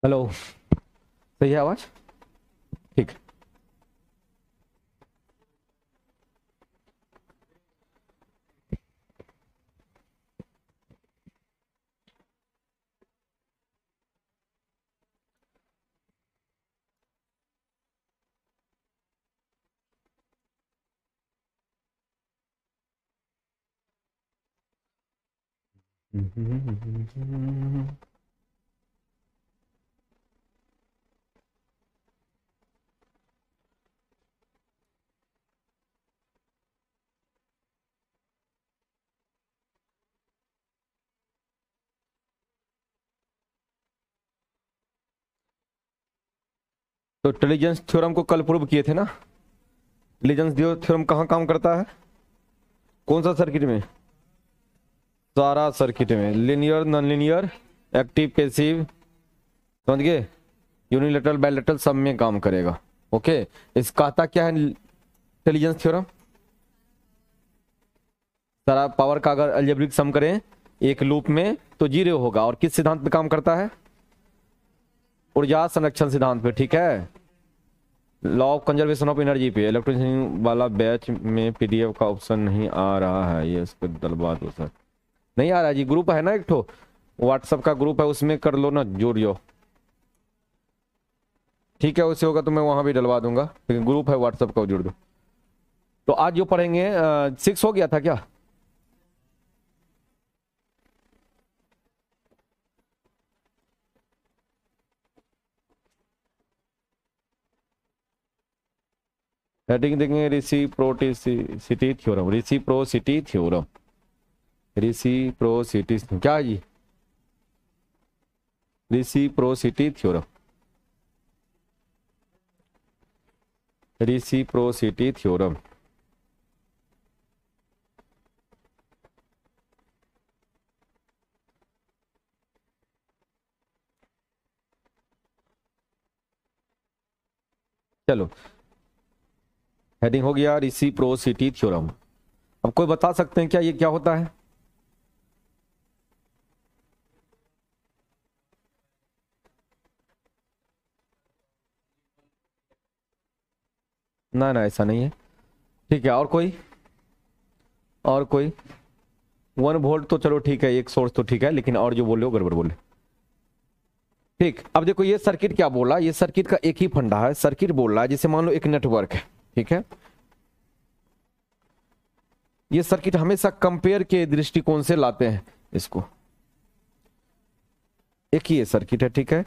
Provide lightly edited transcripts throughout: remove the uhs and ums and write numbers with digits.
Hello. सही है आवाज? ठीक। तो इंटेलिजेंस थ्योरम को कल प्रूव किए थे ना। इंटेलिजेंस थ्योरम कहाँ काम करता है? कौन सा सर्किट में? सारा सर्किट में, linear non linear, active passive, समझ गए? यूनिलेटरल बायलेटरल सब में काम करेगा। ओके। इस कहता क्या है इंटेलिजेंस थ्योरम? सारा पावर का अगर अलजेब्रिक सम करें एक लूप में तो जीरो होगा। और किस सिद्धांत पे काम करता है? ऊर्जा संरक्षण सिद्धांत पे। ठीक है, law of conservation of energy पे। इलेक्ट्रॉनिक वाला बैच में पीडीएफ का ऑप्शन नहीं आ रहा है, ये इसको दलवा दो सर। नहीं आ रहा जी, ग्रुप है ना एक ठो, व्हाट्सएप का ग्रुप है, उसमें कर लो ना, जोड़ियो। ठीक है, उससे होगा तो मैं वहां भी डलवा दूंगा, लेकिन ग्रुप है व्हाट्सएप का, जोड़ दो। तो आज जो पढ़ेंगे 6 हो गया था क्या? हेडिंग देंगे reciprocity theorem. Reciprocity theorem, reciprocity क्या है जी? Reciprocity theorem, reciprocity theorem. चलो, हेडिंग हो गया रिसिप्रोसिटी थ्योरम। अब कोई बता सकते हैं क्या ये क्या होता है? ना ना, ऐसा नहीं है। ठीक है, और कोई? और कोई? 1 वोल्ट तो चलो ठीक है, एक सोर्स तो ठीक है, लेकिन और जो बोले वो गड़बड़ बोले। ठीक, अब देखो ये सर्किट क्या बोला, ये सर्किट का एक ही फंडा है। सर्किट बोल रहा है जैसे मान लो एक नेटवर्क है, ठीक है। ये सर्किट हमेशा कंपेयर के दृष्टिकोण से लाते हैं इसको। एक ही ये सर्किट है, ठीक है।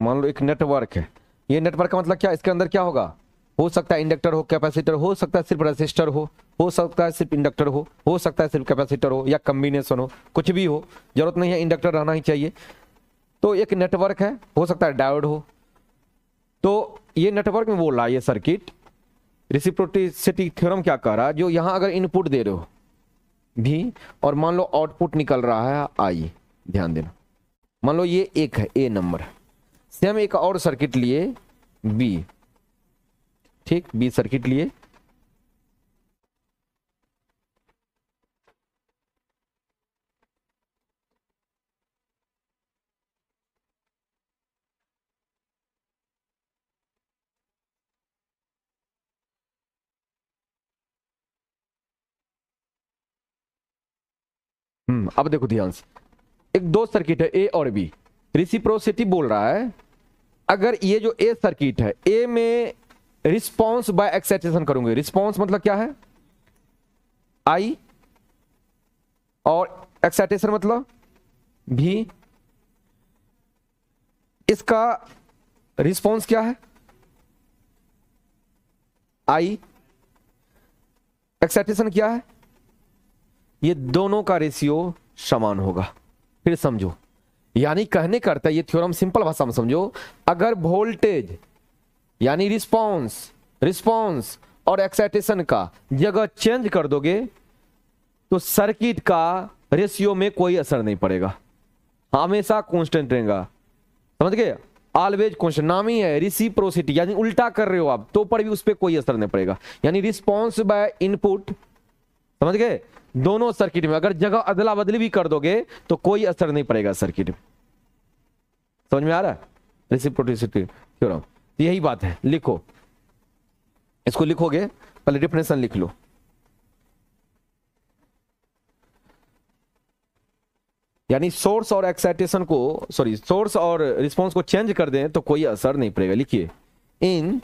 मान लो एक नेटवर्क है। ये नेटवर्क का मतलब क्या? इसके अंदर क्या होगा? हो सकता है इंडक्टर हो, कैपेसिटर हो सकता है, सिर्फ रेसिस्टर हो सकता है सिर्फ इंडक्टर हो सकता है सिर्फ कैपेसिटर हो, या कॉम्बिनेशन हो, कुछ भी हो, जरूरत नहीं है इंडक्टर रहना ही चाहिए। तो एक नेटवर्क है, हो सकता है डायोड हो। तो ये नेटवर्क में बोल रहा है ये सर्किट। रेसिप्रोसिटी थ्योरम क्या कह रहा है, जो यहां अगर इनपुट दे रहे हो भी और मान लो आउटपुट निकल रहा है आई, ध्यान देना, मान लो ये एक है ए नंबर, सेम एक और सर्किट लिए बी, ठीक, बी सर्किट लिए। अब देखो ध्यान से, एक दो सर्किट है ए और बी। रिसिप्रोसिटी बोल रहा है अगर ये जो ए सर्किट है, ए में रिस्पॉन्स बाय एक्साइटेशन करूंगे। रिस्पॉन्स मतलब क्या है? आई, और एक्साइटेशन मतलब भी। इसका रिस्पॉन्स क्या है? आई। एक्साइटेशन क्या है? ये दोनों का रेशियो समान होगा। फिर समझो, यानी कहने करता है ये थ्योरम, सिंपल भाषा में समझो, अगर वोल्टेज यानी रिस्पॉन्स रिस्पॉन्स और एक्साइटेशन का जगह चेंज कर दोगे तो सर्किट का रेशियो में कोई असर नहीं पड़ेगा। हमेशा कांस्टेंट रहेगा, समझ गए, ऑलवेज कांस्टेंट, नाम ही है रिसिप्रोसिटी, यानी उल्टा कर रहे हो आप तो पर भी उस पर कोई असर नहीं पड़ेगा, यानी रिस्पॉन्स बाय इनपुट, समझ गए, दोनों सर्किट में अगर जगह अदला बदली भी कर दोगे तो कोई असर नहीं पड़ेगा सर्किट में। समझ में आ रहा है रेसिप्रोसिटी थ्योरम, यही बात है। लिखो, इसको लिखोगे, पहले डिफिनेशन लिख लो। यानी सोर्स और एक्साइटेशन को, सॉरी, सोर्स और रिस्पॉन्स को चेंज कर दें तो कोई असर नहीं पड़ेगा। लिखिए, in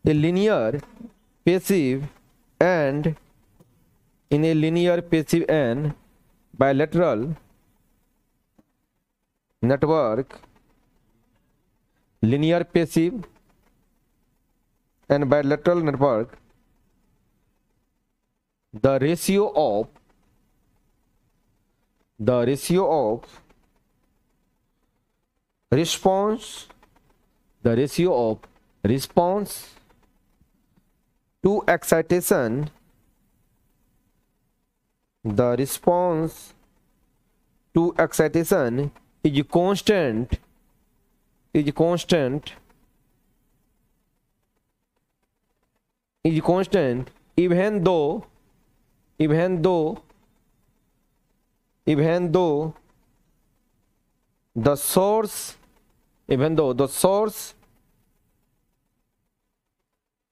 a linear passive and in a linear passive and bilateral network, linear passive and bilateral network, the ratio of response, the ratio of response to excitation, the response to excitation is constant even though the source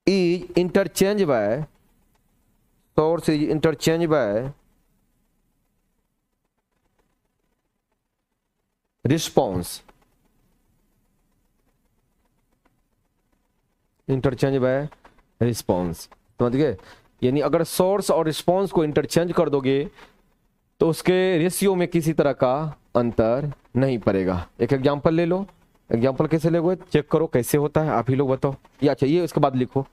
is interchanged by response, interchange by response, समझ गए। यानी अगर source और response को interchange कर दोगे तो उसके रेशियो में किसी तरह का अंतर नहीं पड़ेगा। एक एग्जांपल ले लो, एग्जांपल कैसे लोगे चेक करो कैसे होता है, आप ही लोग बताओ। या चाहिए उसके बाद लिखो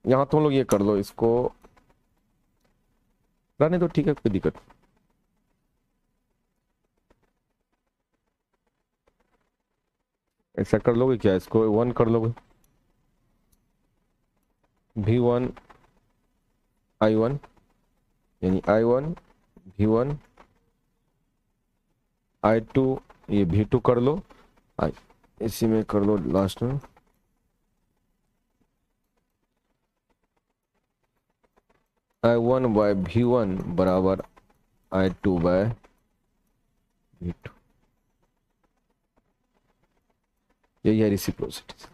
यहां तुम लोग ये कर लो, इसको रहने दो, ठीक है, कोई दिक्कत। ऐसा कर लोगे क्या, इसको 1 कर लोगे, V1 I1, यानी I1 V1 I2, ये V2 कर लो, इसी में कर लो लास्ट में, I1 बाय V1 बराबर I2 बाय V2, यही है रेसिप्रोसिटी।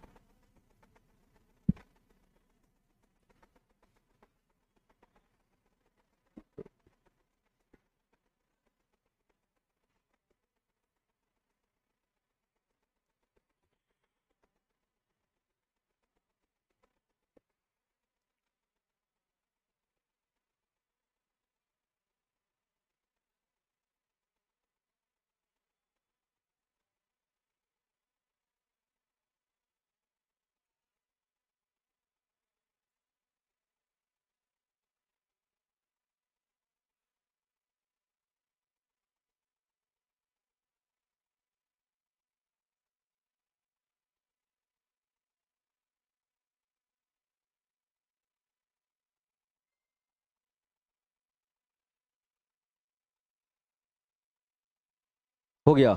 हो गया,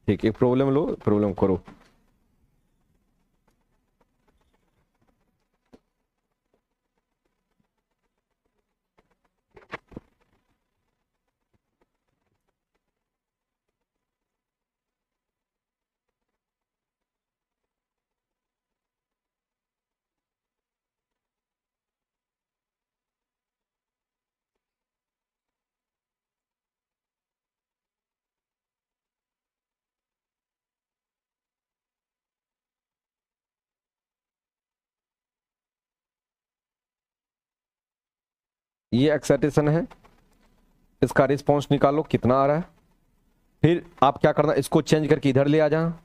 ठीक, एक प्रॉब्लम लो, प्रॉब्लम करो। ये एक्साइटेशन है, इसका रिस्पॉन्स निकालो कितना आ रहा है, फिर आप क्या करना, इसको चेंज करके इधर ले आ जाना,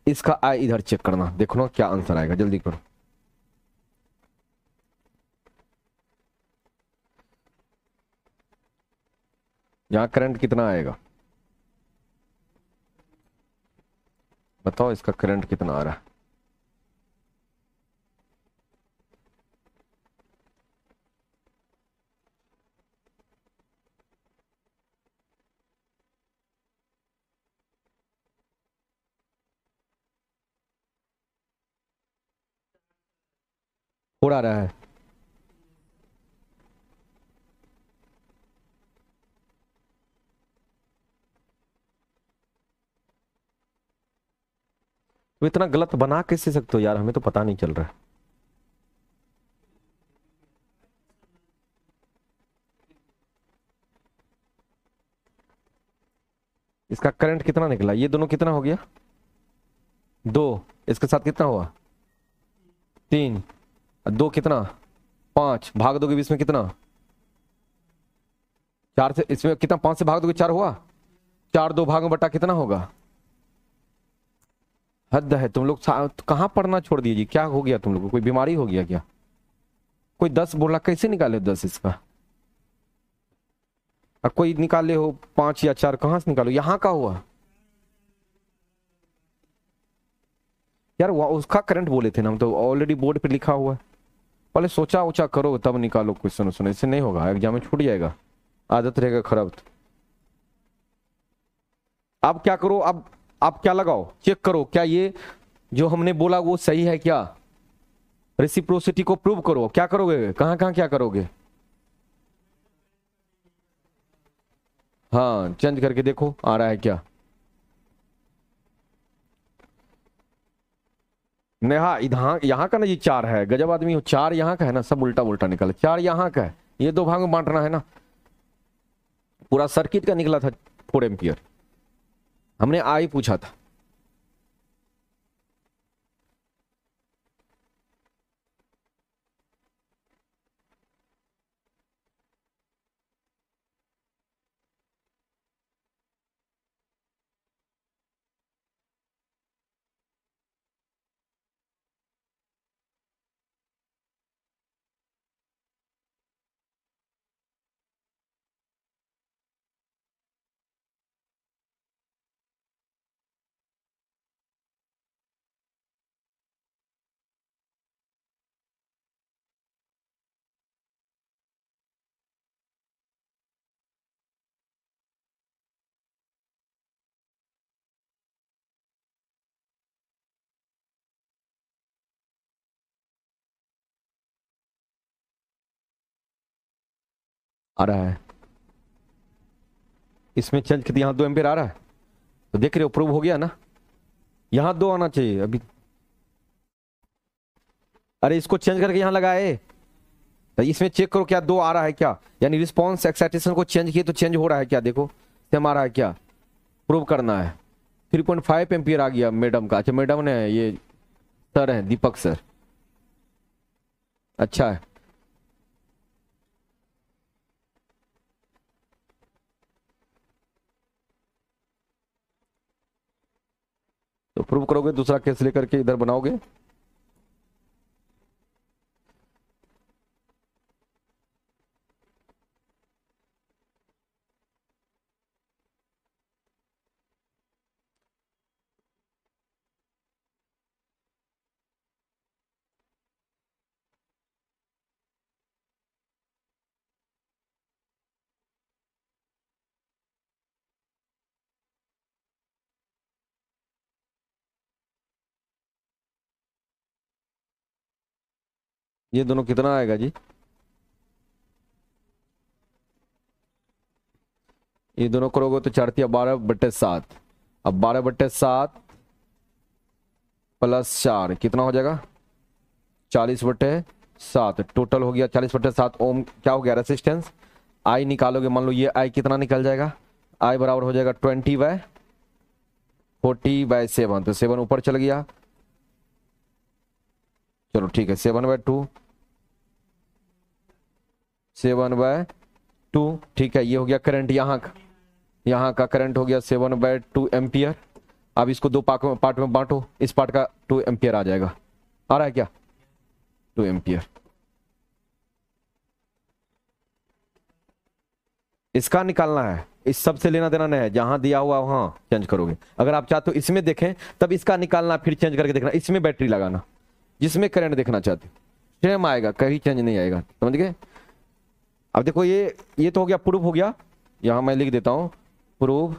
इसका आई इधर चेक करना, देखो ना क्या आंसर आएगा, जल्दी करो। यहाँ करंट कितना आएगा बताओ, इसका करंट कितना आ रहा है, उड़ा रहा है। तो इतना गलत बना कैसे सकते हो यार, हमें तो पता नहीं चल रहा है। इसका करंट कितना निकला, ये दोनों कितना हो गया, 2, इसके साथ कितना हुआ, 3, 2 कितना, 5, भाग दोगे 20 में कितना, 4 से इसमें कितना, 5 से भाग दोगे 4 हुआ, 4 2 भाग में बटा कितना होगा। हद है, तुम लोग कहाँ पढ़ना छोड़ दीजिए, क्या हो गया तुम लोग को, कोई बीमारी हो गया क्या। कोई 10 बोला कैसे निकाले 10 इसका, और कोई निकाले हो 5 या 4, कहां से निकालो, यहां का हुआ यार, वो उसका करंट बोले थे ना हम तो, ऑलरेडी बोर्ड पे लिखा हुआ है। पहले सोचा ऊंचा करो तब निकालो क्वेश्चन, सुनो इससे नहीं होगा, एग्जाम में छूट जाएगा, आदत रहेगा खराब। अब क्या करो, अब आप क्या लगाओ, चेक करो क्या ये जो हमने बोला वो सही है क्या, रेसिप्रोसिटी को प्रूव करो, क्या करोगे, कहां कहां क्या करोगे। हाँ चेंज करके देखो आ रहा है क्या। नेहा इधर यहाँ का ना, ये 4 है, गजब आदमी हो, 4 यहाँ का है ना, सब उल्टा उल्टा निकला, 4 यहाँ का है, ये 2 भाग में बांटना है ना, पूरा सर्किट का निकला था 4 एम्पियर, हमने आई पूछा था। आ रहा है, इसमें चेंज कर, यहाँ 2 एम्पियर आ रहा है, तो देख रहे हो प्रूव हो गया ना, यहाँ 2 आना चाहिए अभी। अरे इसको चेंज करके यहाँ लगाए, तो इसमें चेक करो क्या 2 आ रहा है क्या, यानी रिस्पॉन्स एक्साइटेशन को चेंज किए तो चेंज हो रहा है क्या, देखो सेम आ रहा है क्या, प्रूव करना है। 3.5 एम्पियर आ गया मैडम का, अच्छा मैडम ने, ये सर है दीपक सर, अच्छा है। तो प्रूव करोगे, दूसरा केस लेकर के इधर बनाओगे। ये दोनों कितना आएगा जी, ये दोनों करोगे तो 4×12/7, अब 12/7 प्लस 4 कितना हो जाएगा, 40/7, टोटल हो गया 40/7 ओम, क्या हो गया रेसिस्टेंस। आई निकालोगे, मान लो ये आई कितना निकल जाएगा, आई बराबर हो जाएगा 20/40/7, तो 7 ऊपर चल गया, चलो ठीक है, 7/2, 7/2, ठीक है, ये हो गया करंट यहाँ का करंट हो गया 7/2 एम्पियर। अब इसको 2 पार्ट में बांटो, इस पार्ट का 2 एम्पियर आ जाएगा, आ रहा है क्या, 2 एम्पियर। इसका निकालना है, इस सब से लेना देना नहीं है, जहां दिया हुआ वहां चेंज करोगे। अगर आप चाहते हो इसमें देखें तब इसका निकालना, फिर चेंज करके देखना, इसमें बैटरी लगाना, जिसमें करंट देखना चाहते सेम आएगा, कहीं चेंज नहीं आएगा, समझ गए। अब देखो ये तो हो गया, प्रूफ हो गया, यहां मैं लिख देता हूं प्रूफ।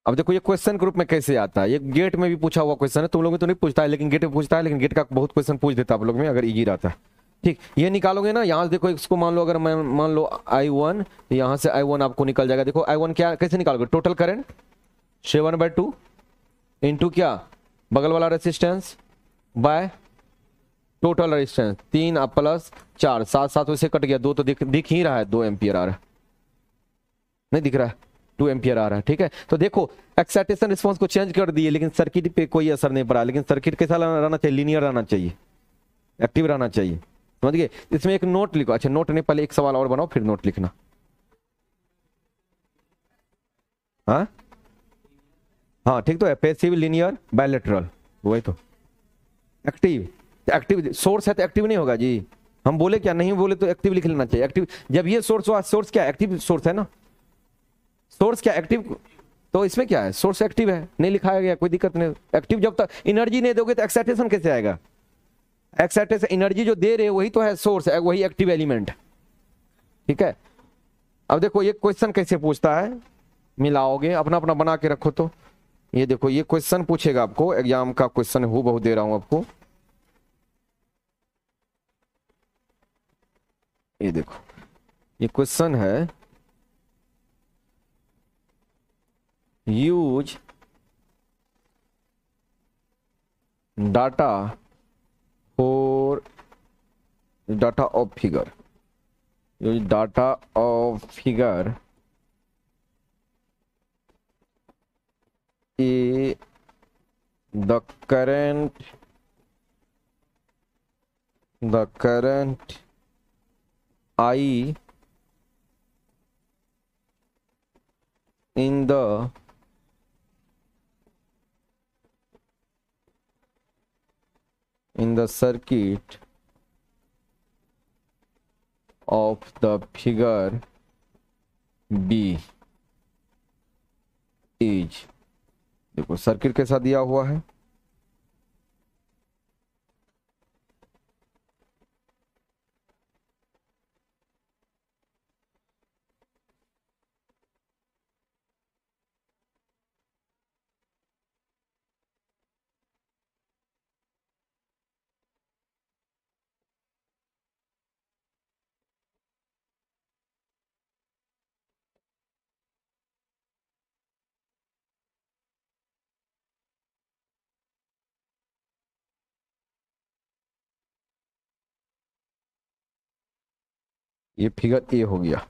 अब देखो ये क्वेश्चन ग्रुप में कैसे आता है, ये गेट में भी पूछा हुआ क्वेश्चन है, तुम लोग में तो नहीं पूछता है लेकिन गेट में पूछता है, लेकिन गेट का बहुत क्वेश्चन पूछ देता है आप लोग में अगर इजी रहता है। ठीक, ये निकालोगे ना यहाँ से, देखो इसको मान लो, अगर मान लो I1, यहाँ से I1 आपको निकल जाएगा। देखो I1 क्या कैसे निकालोगे, टोटल करंट 7/2 इंटू क्या, बगल वाला resistance by total resistance 3 plus 4, 7 वैसे कट गया, 2 तो दिख ही रहा है, 2 एम्पियर आ रहा है, नहीं दिख रहा है, 2 एम्पियर आ रहा है। ठीक है, तो देखो एक्साइटेशन रिस्पांस को चेंज कर दिए लेकिन सर्किट पे कोई असर नहीं पड़ा। लेकिन सर्किट कैसा रहना चाहिए, लीनियर रहना चाहिए, एक्टिव रहना चाहिए, समझ गए। इसमें एक नोट लिखो, अच्छा नोट नहीं, पहले एक सवाल और बनाओ फिर नोट लिखना। हाँ हाँ ठीक, तो है पैसिव लीनियर बायलेटरल, वही तो। एक्टिव, एक्टिव सोर्स है तो एक्टिव नहीं होगा जी, हम बोले क्या, नहीं बोले तो एक्टिव लिख लेना चाहिए। एक्टिव जब ये सोर्स हुआ, सोर्स क्या एक्टिव सोर्स है ना, सोर्स क्या एक्टिव, तो इसमें क्या है, सोर्स एक्टिव है, नहीं लिखाया गया कोई दिक्कत नहीं। एक्टिव जब तक एनर्जी नहीं दोगे तो एक्साइटेशन कैसे आएगा, एक्साइटेशन एनर्जी जो दे रहे वही तो है सोर्स, वही एक्टिव एलिमेंट। ठीक है, अब देखो ये क्वेश्चन कैसे पूछता है, मिलाओगे अपना अपना बना के रखो। तो ये देखो ये क्वेश्चन पूछेगा आपको, एग्जाम का क्वेश्चन हूँ बहुत दे रहा हूं आपको। ये देखो ये क्वेश्चन है, use data for data of figure, use data of figure A the current I in the circuit of the figure B is, देखो सर्किट कैसा दिया हुआ है, ये फिगर ए हो गया।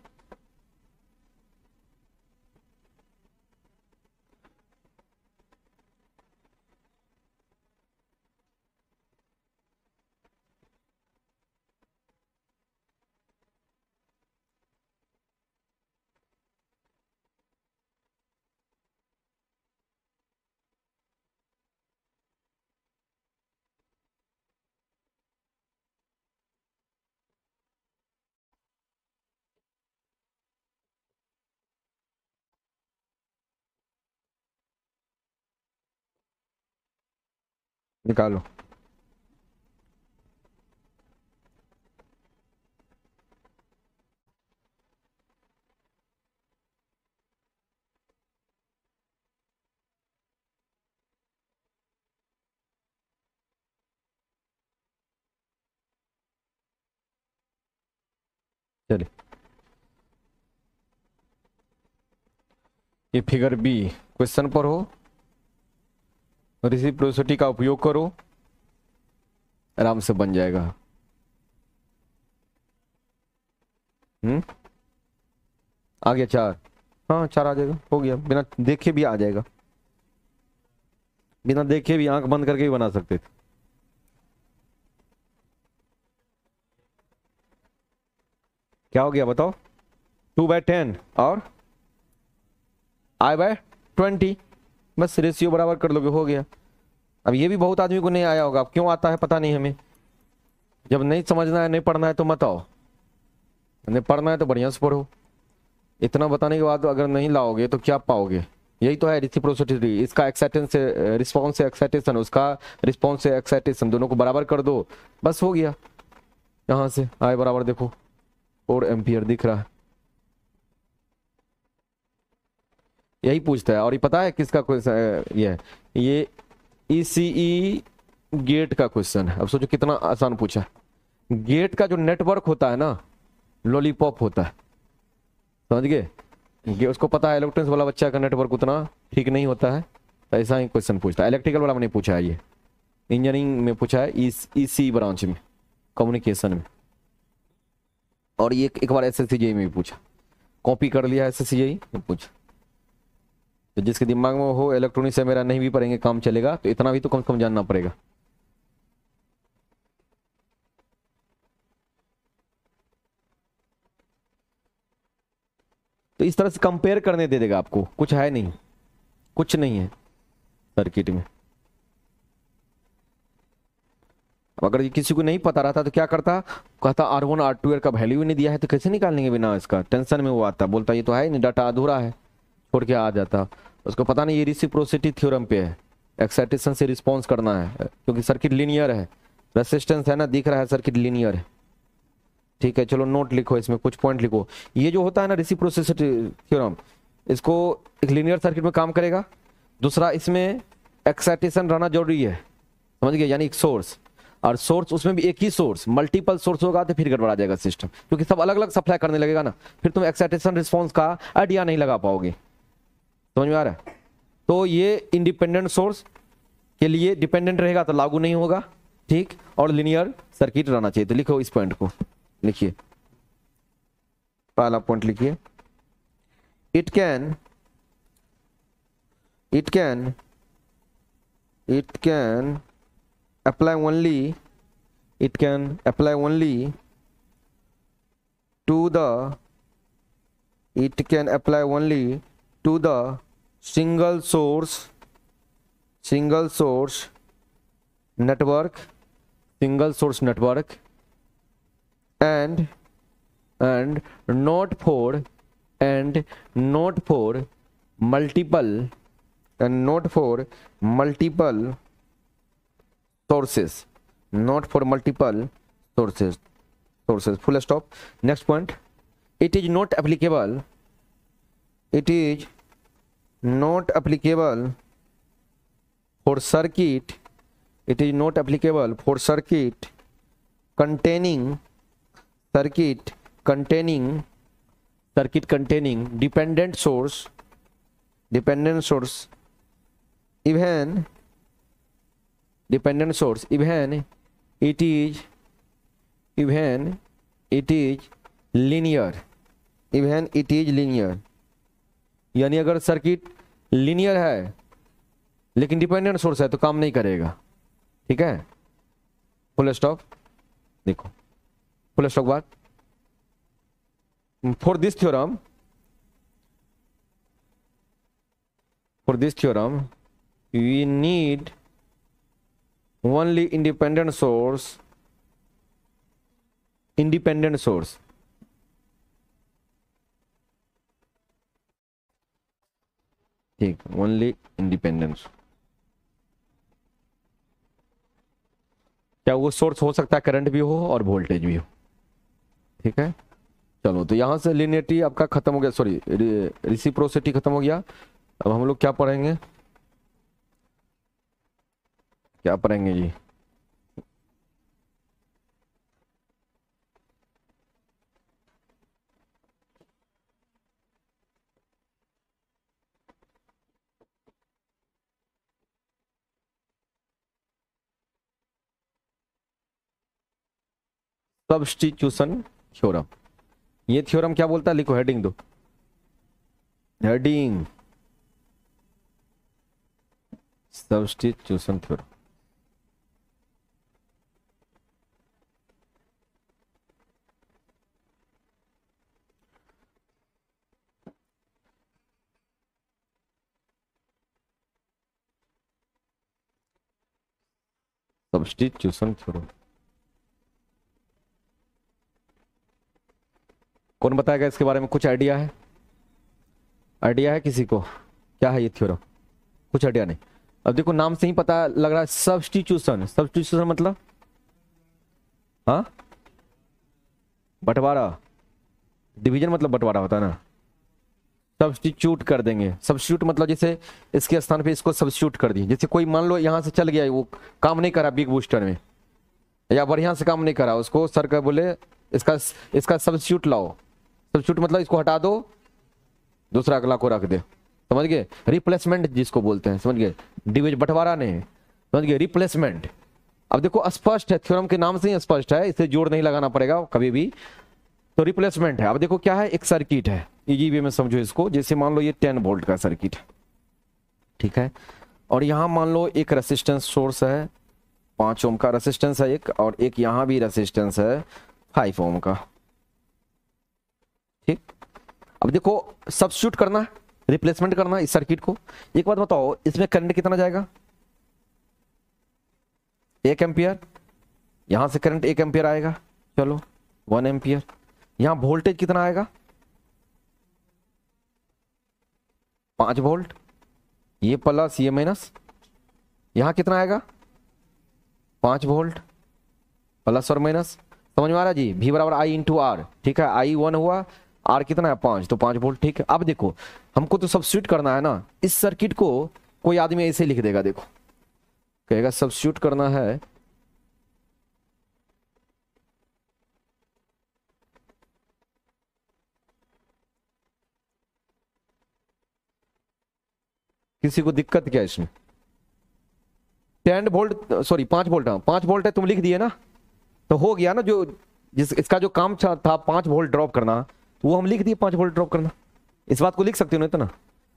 निकालो, चलिए ये फिगर बी क्वेश्चन पर हो, रेसिप्रोसिटी का उपयोग करो, आराम से बन जाएगा। आ गया 4, हाँ 4 आ जाएगा, हो गया, बिना देखे भी आ जाएगा, बिना देखे भी आंख बंद करके भी बना सकते थे। क्या हो गया बताओ, 2/10 और I/20, बस रेशियो बराबर कर लोगे, हो गया। अब ये भी बहुत आदमी को नहीं आया होगा, अब क्यों आता है पता नहीं हमें, जब नहीं समझना है नहीं पढ़ना है तो मत आओ, नहीं पढ़ना है तो बढ़िया से पढ़ो। इतना बताने के बाद अगर नहीं लाओगे तो क्या पाओगे, यही तो है रेसिप्रोसिटी। इसका एक्साइटेशन से रिस्पॉन्स से एक्साइटेशन, उसका रिस्पॉन्स से एक्साइटेशन, दोनों को बराबर कर दो, बस हो गया। यहाँ से I बराबर देखो 4 एम्पियर दिख रहा है, यही पूछता है। और ये पता है किसका क्वेश्चन ये है? ये ईसीई गेट का क्वेश्चन है। अब सोचो कितना आसान पूछा। गेट का जो नेटवर्क होता है ना, लॉलीपॉप होता है, समझ गए? ये उसको पता है इलेक्ट्रॉनिक्स वाला बच्चा का नेटवर्क उतना ठीक नहीं होता है, तो ऐसा ही क्वेश्चन पूछता है। इलेक्ट्रिकल वाला में नहीं पूछा है, ये इंजीनियरिंग में पूछा है, ईसी ब्रांच में, कम्युनिकेशन में। और ये एक बार एसएससीजेई में भी पूछा, कॉपी कर लिया एसएससीजेई में पूछा। तो जिसके दिमाग में हो इलेक्ट्रॉनिक्स से मेरा नहीं भी पढ़ेंगे काम चलेगा, तो इतना भी तो कम से कम जानना पड़ेगा। तो इस तरह से कंपेयर करने दे देगा आपको, कुछ है नहीं, कुछ नहीं है सर्किट में। अगर ये किसी को नहीं पता रहता तो क्या करता, कहता R1 R2 का वैल्यू नहीं दिया है तो कैसे निकालेंगे बिना इसका, टेंशन में वो आता, बोलता ये तो है नहीं, डाटा अधूरा है, छोड़ के आ जाता। उसको पता नहीं ये रिसिप्रोसिटी थ्योरम पे है, एक्साइटेशन से रिस्पॉन्स करना है, क्योंकि सर्किट लीनियर है, रेसिस्टेंस है ना, दिख रहा है सर्किट लीनियर है। ठीक है, चलो नोट लिखो, इसमें कुछ पॉइंट लिखो। ये जो होता है ना रिसिप्रोसिटी थ्योरम, इसको एक लीनियर सर्किट में काम करेगा। दूसरा, इसमें एक्साइटेशन रहना जरूरी है, समझ गए, यानी एक सोर्स, और सोर्स उसमें भी एक ही सोर्स, मल्टीपल सोर्स होगा तो फिर गड़बड़ा जाएगा सिस्टम, क्योंकि सब अलग अलग सप्लाई करने लगेगा ना, फिर तुम एक्साइटेशन रिस्पॉन्स का आइडिया नहीं लगा पाओगे। समझ में आ रहा है? तो ये इंडिपेंडेंट सोर्स के लिए डिपेंडेंट रहेगा तो लागू नहीं होगा, ठीक, और लिनियर सर्किट रहना चाहिए। तो लिखो इस पॉइंट को, लिखिए पहला पॉइंट लिखिए, it can apply only to the single source network, and not for multiple sources, full stop. Next point, it is not applicable for circuit containing dependent source, even it is linear, यानी अगर circuit linear है लेकिन dependent source है तो काम नहीं करेगा। ठीक है, फुल स्टॉप। देखो फुल स्टॉप बाद, for this theorem we need only independent source, ठीक, ओनली इंडिपेंडेंस। क्या वो सोर्स हो सकता है करंट भी हो और वोल्टेज भी हो। ठीक है, चलो तो यहां से लिनियरिटी आपका खत्म हो गया, सॉरी रिसिप्रोसिटी खत्म हो गया। अब हम लोग क्या पढ़ेंगे जी, सब्स्टिट्यूशन थ्योरम। ये थ्योरम क्या बोलता है, लिखो हेडिंग दो, heading substitution theorem. Substitution theorem कौन बताएगा इसके बारे में, कुछ आइडिया है? आइडिया है किसी को क्या है ये थ्योरम? कुछ आइडिया नहीं। अब देखो नाम से ही पता लग रहा है, सब्स्टिट्यूशन मतलब हाँ बंटवारा, डिवीजन मतलब बंटवारा होता है ना, सब्स्टिट्यूट कर देंगे। सब्स्टिट्यूट मतलब जैसे इसके स्थान पे इसको सब्स्टिट्यूट कर दिए। जैसे कोई मान लो यहाँ से चल गया, वो काम नहीं करा बिग बूस्टर में, या बढ़िया से काम नहीं करा, उसको सर का बोले इसका इसका सब्स्टिट्यूट लाओ। सब्स्टिट्यूट मतलब इसको हटा दो, दूसरा अगला को रख दे, समझ गए? रिप्लेसमेंट जिसको बोलते हैं, समझ गए? डिविजन बंटवारा नहीं, समझ गए? रिप्लेसमेंट। अब देखो स्पष्ट है, थ्योरम के नाम से ही स्पष्ट है, इसे जोड़ नहीं लगाना पड़ेगा कभी भी। तो रिप्लेसमेंट है। अब देखो क्या है, एक सर्किट है, इजी वे में समझो इसको। जैसे मान लो ये 10 वोल्ट का सर्किट है, ठीक है, और यहां मान लो एक रेसिस्टेंस सोर्स है, 5 ओम का रेसिस्टेंस है एक, और एक यहां भी रेसिस्टेंस है 5 ओम का, ठीक। अब देखो सब्स्टिट्यूट करना है, रिप्लेसमेंट करना है इस सर्किट को। एक बात बताओ, इसमें करंट कितना जाएगा? 1 एम्पियर। यहां से करंट 1 एम्पियर आएगा, चलो 1 एम्पियर। यहां वोल्टेज कितना आएगा? 5 वोल्ट। ये प्लस ये माइनस, यहां कितना आएगा? 5 वोल्ट प्लस और माइनस, समझ में आ रहा जी? V बराबर आई इंटू आर, ठीक है। आई 1 हुआ, आर कितना है 5, तो 5 वोल्ट, ठीक है। अब देखो हमको तो सब्स्टिट्यूट करना है ना। इस सर्किट को कोई आदमी ऐसे लिख देगा, देखो कहेगा सब्स्टिट्यूट करना है, किसी को दिक्कत क्या है इसमें? 10 वोल्ट सॉरी 5 वोल्ट, हाँ 5 वोल्ट है, तुम लिख दिए ना, तो हो गया ना। जो इसका जो काम था 5 वोल्ट ड्रॉप करना, वो हम लिख दिए 5 वोल्ट ड्रॉप करना। इस बात को लिख सकते हो ना इतना?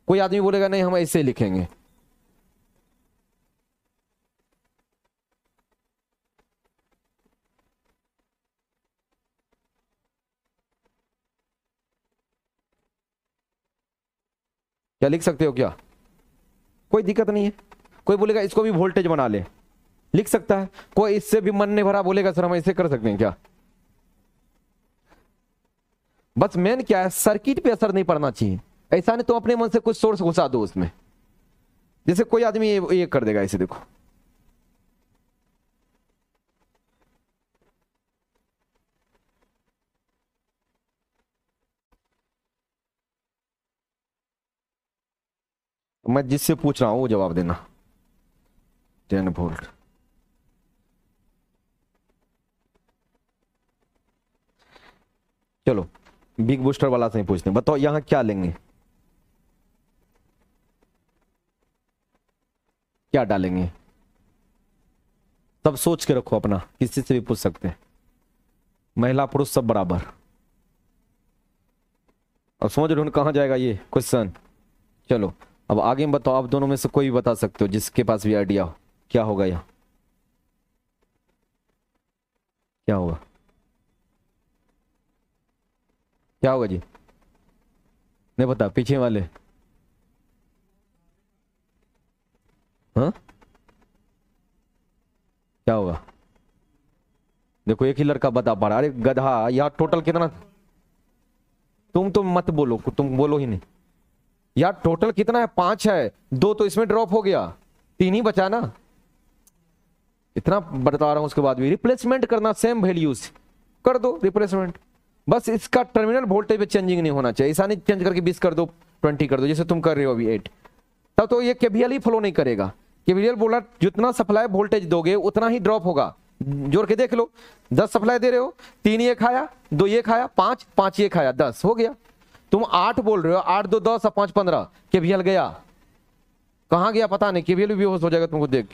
कोई आदमी बोलेगा नहीं हम ऐसे लिखेंगे, क्या लिख सकते हो क्या? कोई दिक्कत नहीं है। कोई बोलेगा इसको भी वोल्टेज बना ले, लिख सकता है। कोई इससे भी मन नहीं भरा, बोलेगा सर हम ऐसे कर सकते हैं क्या? बस मेन क्या है, सर्किट पे असर नहीं पड़ना चाहिए। ऐसा नहीं तो अपने मन से कुछ सोर्स घुसा दो उसमें। जैसे कोई आदमी ये कर देगा, इसे देखो, मैं जिससे पूछ रहा हूं वो जवाब देना। 10 वोल्ट, चलो बिग बूस्टर वाला से ही पूछते हैं। बताओ यहां क्या लेंगे, क्या डालेंगे? सब सोच के रखो अपना, किसी से भी पूछ सकते हैं, महिला पुरुष सब बराबर। अब समझ रहे हो कहां जाएगा ये क्वेश्चन? चलो अब आगे में बताओ, आप दोनों में से कोई भी बता सकते हो जिसके पास भी आइडिया हो, क्या होगा यहाँ, क्या होगा? क्या होगा जी? नहीं पता, पीछे वाले? हाँ क्या होगा? देखो एक ही लड़का बता पा रहा। अरे गधा, यार टोटल कितना? तुम मत बोलो, तुम बोलो ही नहीं यार। टोटल कितना है? 5 है, 2 तो इसमें ड्रॉप हो गया, 3 ही बचा ना। इतना बता रहा हूं उसके बाद भी रिप्लेसमेंट करना, सेम वैल्यूज कर दो रिप्लेसमेंट। बस इसका टर्मिनल वोल्टेज पे चेंजिंग नहीं होना चाहिए। ऐसा नहीं चेंज करके 20 कर दो, 20 कर दो, जैसे तुम कर रहे हो अभी 8, तब तो ये केवीएल ही फ्लो नहीं करेगा। केवीएल बोला जितना सप्लाई वोल्टेज दोगे उतना ही ड्रॉप होगा। जोड़ के देख लो, 10 सप्लाई दे रहे हो, 3 ये खाया, 2 ये खाया, 5 ये खाया, 10 हो गया। तुम 8 बोल रहे हो, 8 2 10 और 5 15, केवीएल गया कहां गया पता नहीं, केवीएल भी बेहोश हो जाएगा तुमको देख।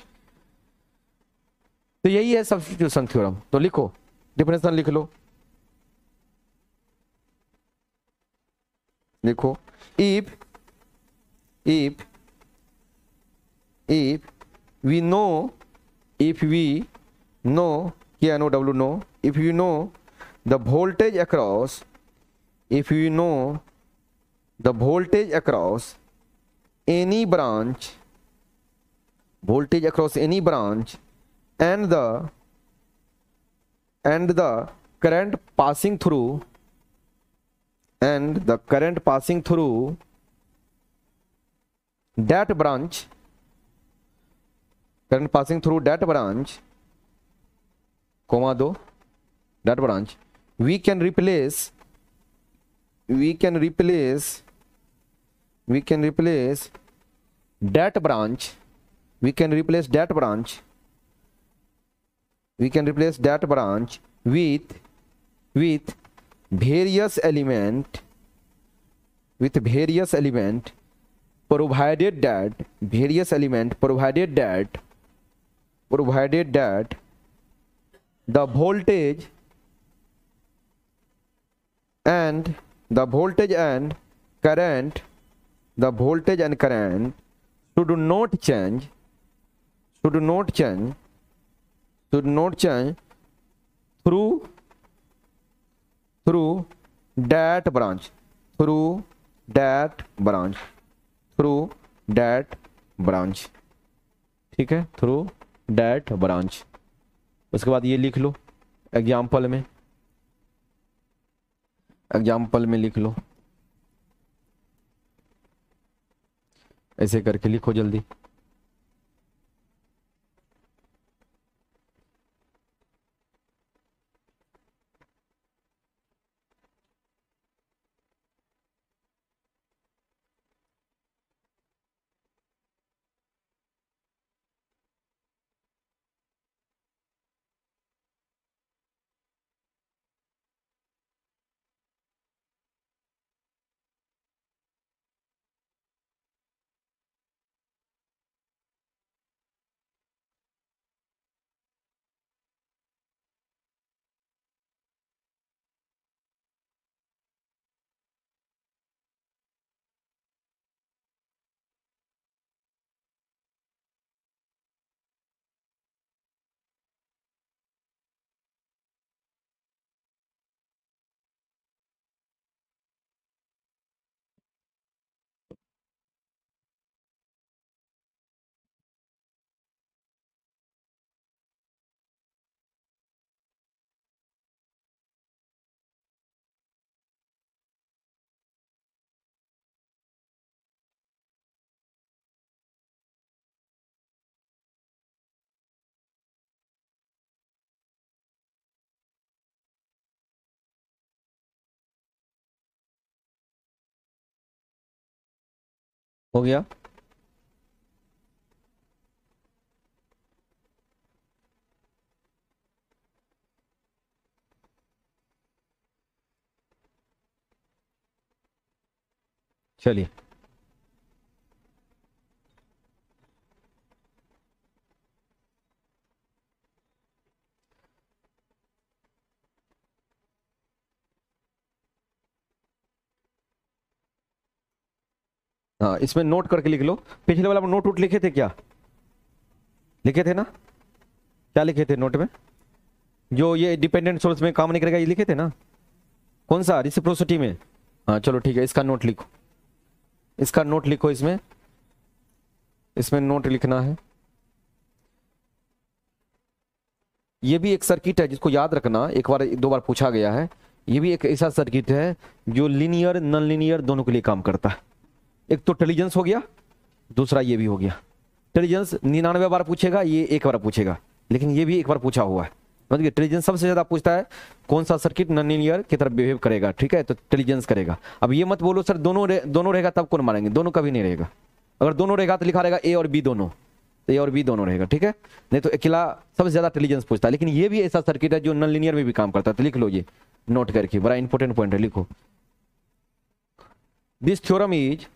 तो यही है सब्स्टिट्यूशन थ्योरम। तो लिखो, डिफिनेशन लिख लो, देखो if we know, if we know, KNOW know, if you know the voltage across, if you know the voltage across any branch, voltage across any branch, and the current passing through, and the current passing through that branch, current passing through that branch, comma do, that branch, we can replace we can replace that branch, we can replace that branch, we can replace that branch with various element, with various element, provided that various element, provided that the voltage and the voltage and current, the voltage and current should not change, should not change, should not change through that branch, through that branch, through that branch, ठीक है, through that branch। उसके बाद ये लिख लो example में, example में लिख लो, ऐसे करके लिखो जल्दी। हो गया? चलिए हाँ, इसमें नोट करके लिख लो। पिछले वाला नोट वोट लिखे थे क्या? लिखे थे ना? क्या लिखे थे नोट में? जो ये डिपेंडेंट सोर्स में काम नहीं करेगा ये लिखे थे ना? कौन सा? रेसिप्रोसिटी में। हाँ चलो ठीक है, इसका नोट लिखो, इसका नोट लिखो, इसमें इसमें नोट लिखना है। ये भी एक सर्किट है जिसको याद रखना, एक बार दो बार पूछा गया है। ये भी एक ऐसा सर्किट है जो लीनियर नॉन लीनियर दोनों के लिए काम करता है। एक तो इंटेलिजेंस हो गया, दूसरा ये भी हो गया। इंटेलिजेंस 99 बार पूछेगा, ये एक बार पूछेगा, लेकिन ये भी एक बार पूछा हुआ है। मतलब इंटेलिजेंस सबसे ज्यादा पूछता है कौन सा सर्किट नॉन लीनियर की तरफ बिहेव करेगा, ठीक है, तो इंटेलिजेंस करेगा। अब ये मत बोलो सर दोनों रहेगा तब कौन मारेंगे, दोनों कभी नहीं रहेगा। अगर दोनों रहेगा तो लिखा रहेगा ए और बी दोनों, तो ए और बी दोनों रहेगा, ठीक है। नहीं तो अकेला सबसे ज्यादा इंटेलिजेंस पूछता है। लेकिन ये भी ऐसा सर्किट है जो नॉन लीनियर में भी काम करता है, तो लिख लो ये नोट करके, बड़ा इंपॉर्टेंट पॉइंट है, लिखो। This theorem is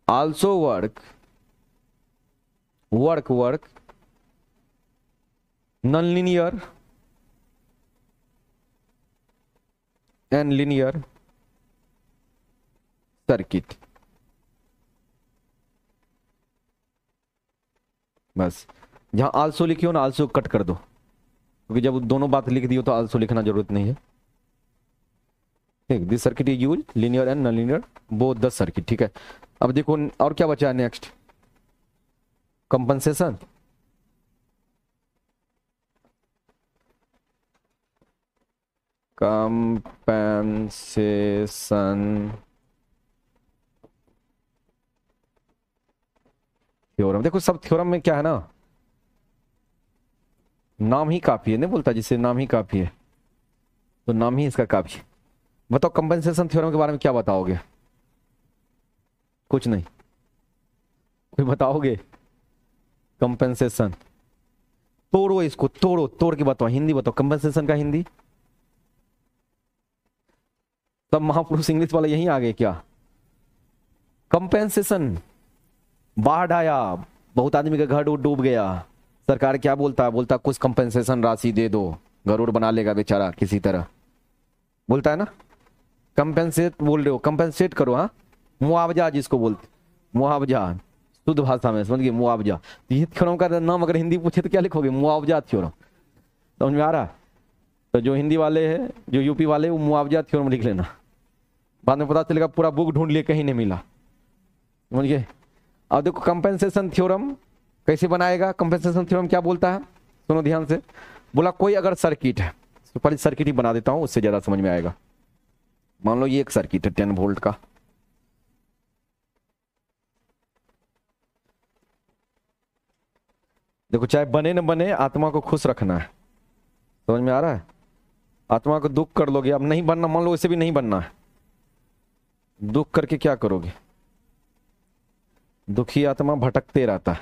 also work non-linear and linear circuit। बस जहां आल्सो लिखी हो ना, आल्सो कट कर दो, क्योंकि जब दोनों बात लिख दी हो तो आल्सो लिखना जरूरत नहीं है। ठीक, this circuit is use linear and non linear both the circuit, ठीक है। अब देखो और क्या बचा है नेक्स्ट, कंपनसेशन। कंपनसेशन थ्योरम, देखो सब थ्योरम में क्या है ना, नाम ही काफी है, नहीं बोलता जिससे नाम ही काफी है। तो नाम ही इसका काफी। बताओ कंपेंसेशन थ्योरम के बारे में क्या बताओगे? कुछ नहीं, कोई बताओगे? कंपेंसेशन तोड़ो, इसको तोड़ो, तोड़ के बताओ, हिंदी बताओ कंपेंसेशन का हिंदी। सब महापुरुष इंग्लिश वाले यहीं आ गए क्या? कंपेंसेशन, बाढ़ आया, बहुत आदमी का घर डूब गया, सरकार क्या बोलता है? बोलता कुछ कंपेंसेशन राशि दे दो, गरुड़ बना लेगा बेचारा किसी तरह, बोलता है ना। कंपेंसेट बोल रहे हो, कंपेंसेट करो। हाँ, मुआवजा जिसको बोलते, मुआवजा शुद्ध भाषा में, समझ गए? मुआवजा। तो ये थ्योरम का नाम अगर हिंदी पूछे तो क्या लिखोगे? मुआवजा थ्योरम। समझ में आ रहा? तो जो हिंदी वाले हैं, जो यूपी वाले, वो मुआवजा थ्योरम लिख लेना, बाद में पता चलेगा पूरा बुक ढूंढ लिए कहीं नहीं मिला। समझ गए? अब देखो कंपेंसेशन थ्योरम कैसे बनाएगा। कंपेंसेशन थ्योरम क्या बोलता है, सुनो ध्यान से। बोला कोई अगर सर्किट है, तो पहले सर्किट ही बना देता हूं, उससे ज्यादा समझ में आएगा। मान लो ये एक सर्किट है 10 वोल्ट का, देखो चाहे बने न बने, आत्मा को खुश रखना है। समझ में आ रहा है? आत्मा को दुख कर लोगे, अब नहीं बनना, मान लो इसे भी नहीं बनना है, दुख करके क्या करोगे? दुखी आत्मा भटकते रहता है।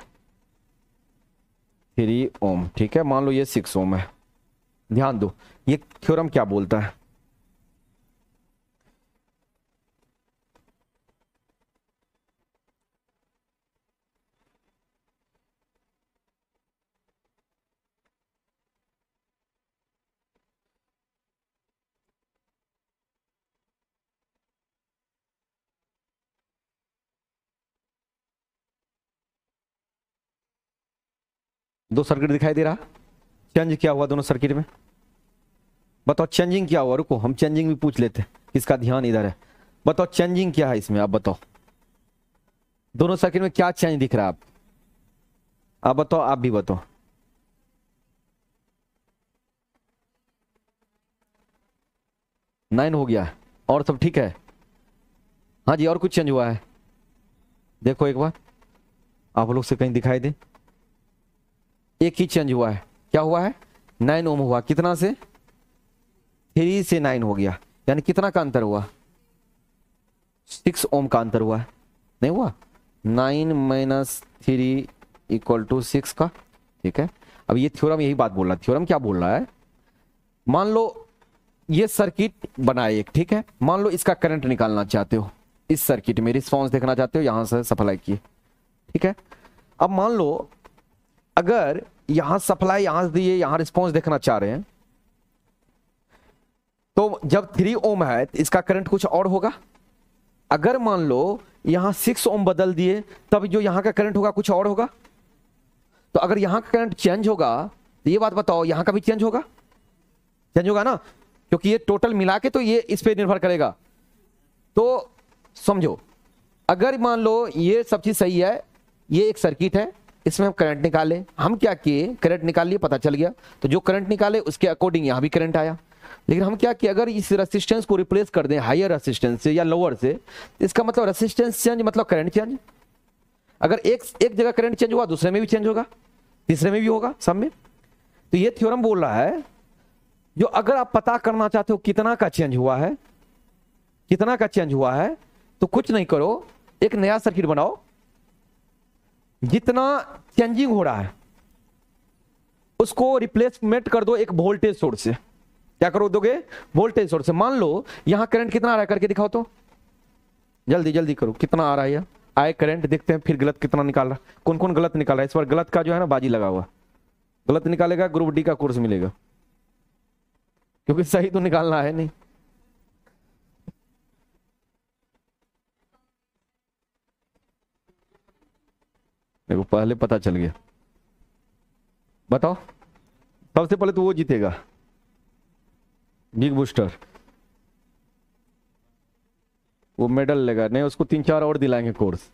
3 ओम, ठीक है, मान लो ये 6 ओम है। ध्यान दो, ये थ्योरम क्या बोलता है? दो सर्किट दिखाई दे रहा, चेंज क्या हुआ दोनों सर्किट में? बताओ चेंजिंग क्या हुआ? रुको, हम चेंजिंग भी पूछ लेते हैं, किसका ध्यान इधर है। बताओ चेंजिंग क्या है इसमें, आप बताओ। दोनों सर्किट में क्या चेंज दिख रहा है? आप बताओ, आप भी बताओ। नाइन हो गया है, और सब ठीक है? हाँ जी, और कुछ चेंज हुआ है? देखो एक बार, आप लोग से कहीं दिखाई दे। एक ही चेंज हुआ है, क्या हुआ है? 9 ओम हुआ, कितना से? 3 से 9 हो गया, यानी कितना का अंतर हुआ? 6 ओम का अंतर हुआ है, नहीं हुआ? 9 - 3 = 6 का, ठीक है। अब ये थ्योरम यही बात बोल रहा है। थ्योरम क्या बोल रहा है? मान लो ये सर्किट बनाए एक, ठीक है, मान लो इसका करंट निकालना चाहते हो, इस सर्किट में रिस्पांस देखना चाहते हो, यहां से सप्लाई किए, ठीक है। अब मान लो अगर यहां सप्लाई यहां से दिए, यहां रिस्पांस देखना चाह रहे हैं, तो जब 3 ओम है तो इसका करंट कुछ और होगा। अगर मान लो यहां 6 ओम बदल दिए, तब जो यहां का करंट होगा कुछ और होगा। तो अगर यहां का करंट चेंज होगा, तो ये बात बताओ यहां का भी चेंज होगा? चेंज होगा ना, क्योंकि ये टोटल मिला के तो ये इस पे निर्भर करेगा। तो समझो, अगर मान लो ये सब चीज सही है, ये एक सर्किट है, इसमें हम करंट निकाले, हम क्या किए, करंट निकाल लिए, पता चल गया, तो जो करंट निकाले उसके अकॉर्डिंग यहां भी करंट आया। लेकिन हम क्या किए, अगर इस रेसिस्टेंस को रिप्लेस कर दें हायर रेसिस्टेंस से या लोअर से, इसका मतलब रेसिस्टेंस चेंज मतलब करंट चेंज। अगर एक जगह करंट चेंज हुआ, दूसरे में भी चेंज होगा, तीसरे में भी होगा, सब में। तो ये थ्योरम बोल रहा है, जो अगर आप पता करना चाहते हो कितना का चेंज हुआ है, कितना का चेंज हुआ है, तो कुछ नहीं करो, एक नया सर्किट बनाओ, जितना चेंजिंग हो रहा है उसको रिप्लेसमेंट कर दो एक वोल्टेज सोर्स से। क्या करो दोगे? वोल्टेज सोर्स से। मान लो यहां करंट कितना आ रहा है, करके दिखाओ तो, जल्दी जल्दी करो, कितना आ रहा है यार? आए करंट, देखते हैं फिर गलत कितना निकाल रहा है, कौन कौन गलत निकाल रहा है। इस बार गलत का जो है ना बाजी लगा हुआ, गलत निकालेगा ग्रुप डी का कोर्स मिलेगा, क्योंकि सही तो निकालना है नहीं। देखो पहले पता चल गया, बताओ। सबसे पहले तो वो जीतेगा, बिग बूस्टर, वो मेडल लेगा, नहीं उसको 3-4 और दिलाएंगे कोर्स।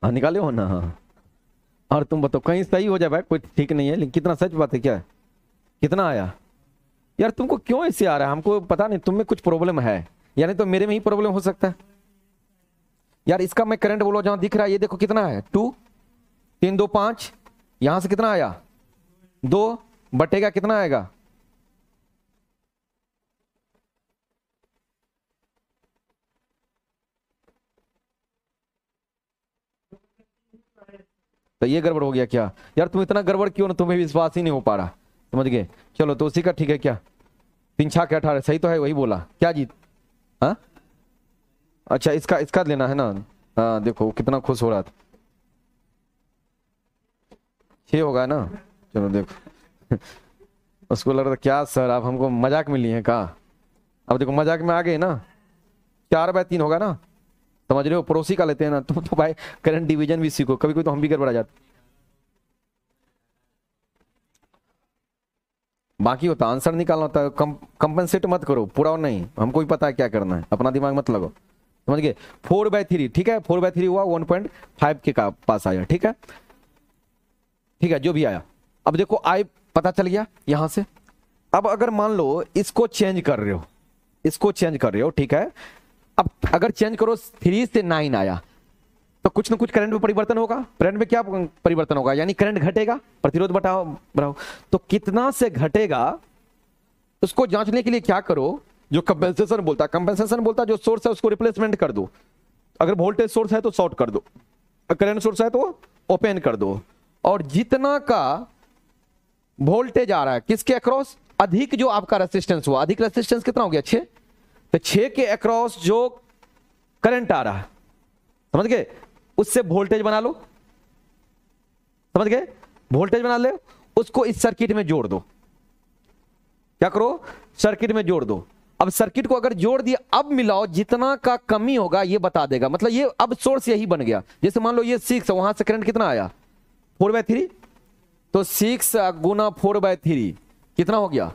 हाँ निकाले हो ना? हाँ, और तुम बताओ, कहीं सही हो जाए भाई, कोई ठीक नहीं है, लेकिन कितना सच बात है, क्या है, कितना आया यार? तुमको क्यों ऐसे आ रहा है, हमको पता नहीं, तुम में कुछ प्रॉब्लम है, यानी तो मेरे में ही प्रॉब्लम हो सकता है यार। इसका मैं करंट बोलो जहां दिख रहा है, ये देखो कितना है, 2 3 2 5, यहां से कितना आया, 2, बटेगा कितना आएगा? तो ये गड़बड़ हो गया क्या यार? तुम इतना गड़बड़ क्यों ना, तुम्हें विश्वास ही नहीं हो पा रहा, समझ गए? चलो तो उसी का ठीक है क्या? 3 6 18 सही तो है, वही बोला क्या जीत? हाँ अच्छा, इसका इसका लेना है ना? हाँ देखो कितना खुश हो रहा था। 6 होगा ना? चलो देखो उसको लग रहा था क्या सर आप हमको मजाक में लिए हैं का? अब देखो मजाक में आ गए ना। 4/3 होगा ना? समझ रहे हो? पड़ोसी का लेते हैं ना। तुम तो भाई करंट डिवीजन भी सीखो, कभी कोई तो हम भी गड़बड़ा जाते। बाकी होता आंसर निकालना होता है, कंपनसेट मत करो पूरा और नहीं, हमको भी पता है क्या करना है, अपना दिमाग मत लगो, समझ गए? 4/3 ठीक है, 4/3 हुआ 1.5 के का पास आया, ठीक है ठीक है जो भी आया। अब देखो आई पता चल गया यहां से। अब अगर मान लो इसको चेंज कर रहे हो, इसको चेंज कर रहे हो, ठीक है। अब अगर चेंज करो 3 से 9 आया तो कुछ ना कुछ करंट में परिवर्तन होगा। करंट में क्या परिवर्तन होगा? यानी करंट घटेगा, प्रतिरोध बढ़ाओ बढ़ाओ। तो कितना से घटेगा उसको जांचने के लिए क्या करो? जो कंपेंसेशन बोलता है, कंपेंसेशन बोलता है जो सोर्स है उसको रिप्लेसमेंट कर दो। अगर वोल्टेज सोर्स है तो शॉर्ट कर दो, करंट सोर्स है तो ओपन कर दो। और जितना का वोल्टेज आ रहा है किसके अक्रॉस, अधिक जो आपका रेसिस्टेंस हुआ, अधिक रेसिस्टेंस कितना हो गया 6, तो 6 के अक्रॉस जो करंट आ रहा है, समझ गए, उससे वोल्टेज बना लो, समझ गए? वोल्टेज बना ले, उसको इस सर्किट में जोड़ दो। क्या करो? सर्किट में जोड़ दो। अब सर्किट को अगर जोड़ दिया, अब मिलाओ, जितना का कमी होगा ये बता देगा। मतलब ये अब सोर्स यही बन गया। जैसे मान लो ये 6, वहां से करंट कितना आया 4/3, तो 6 गुना 4/3 कितना हो गया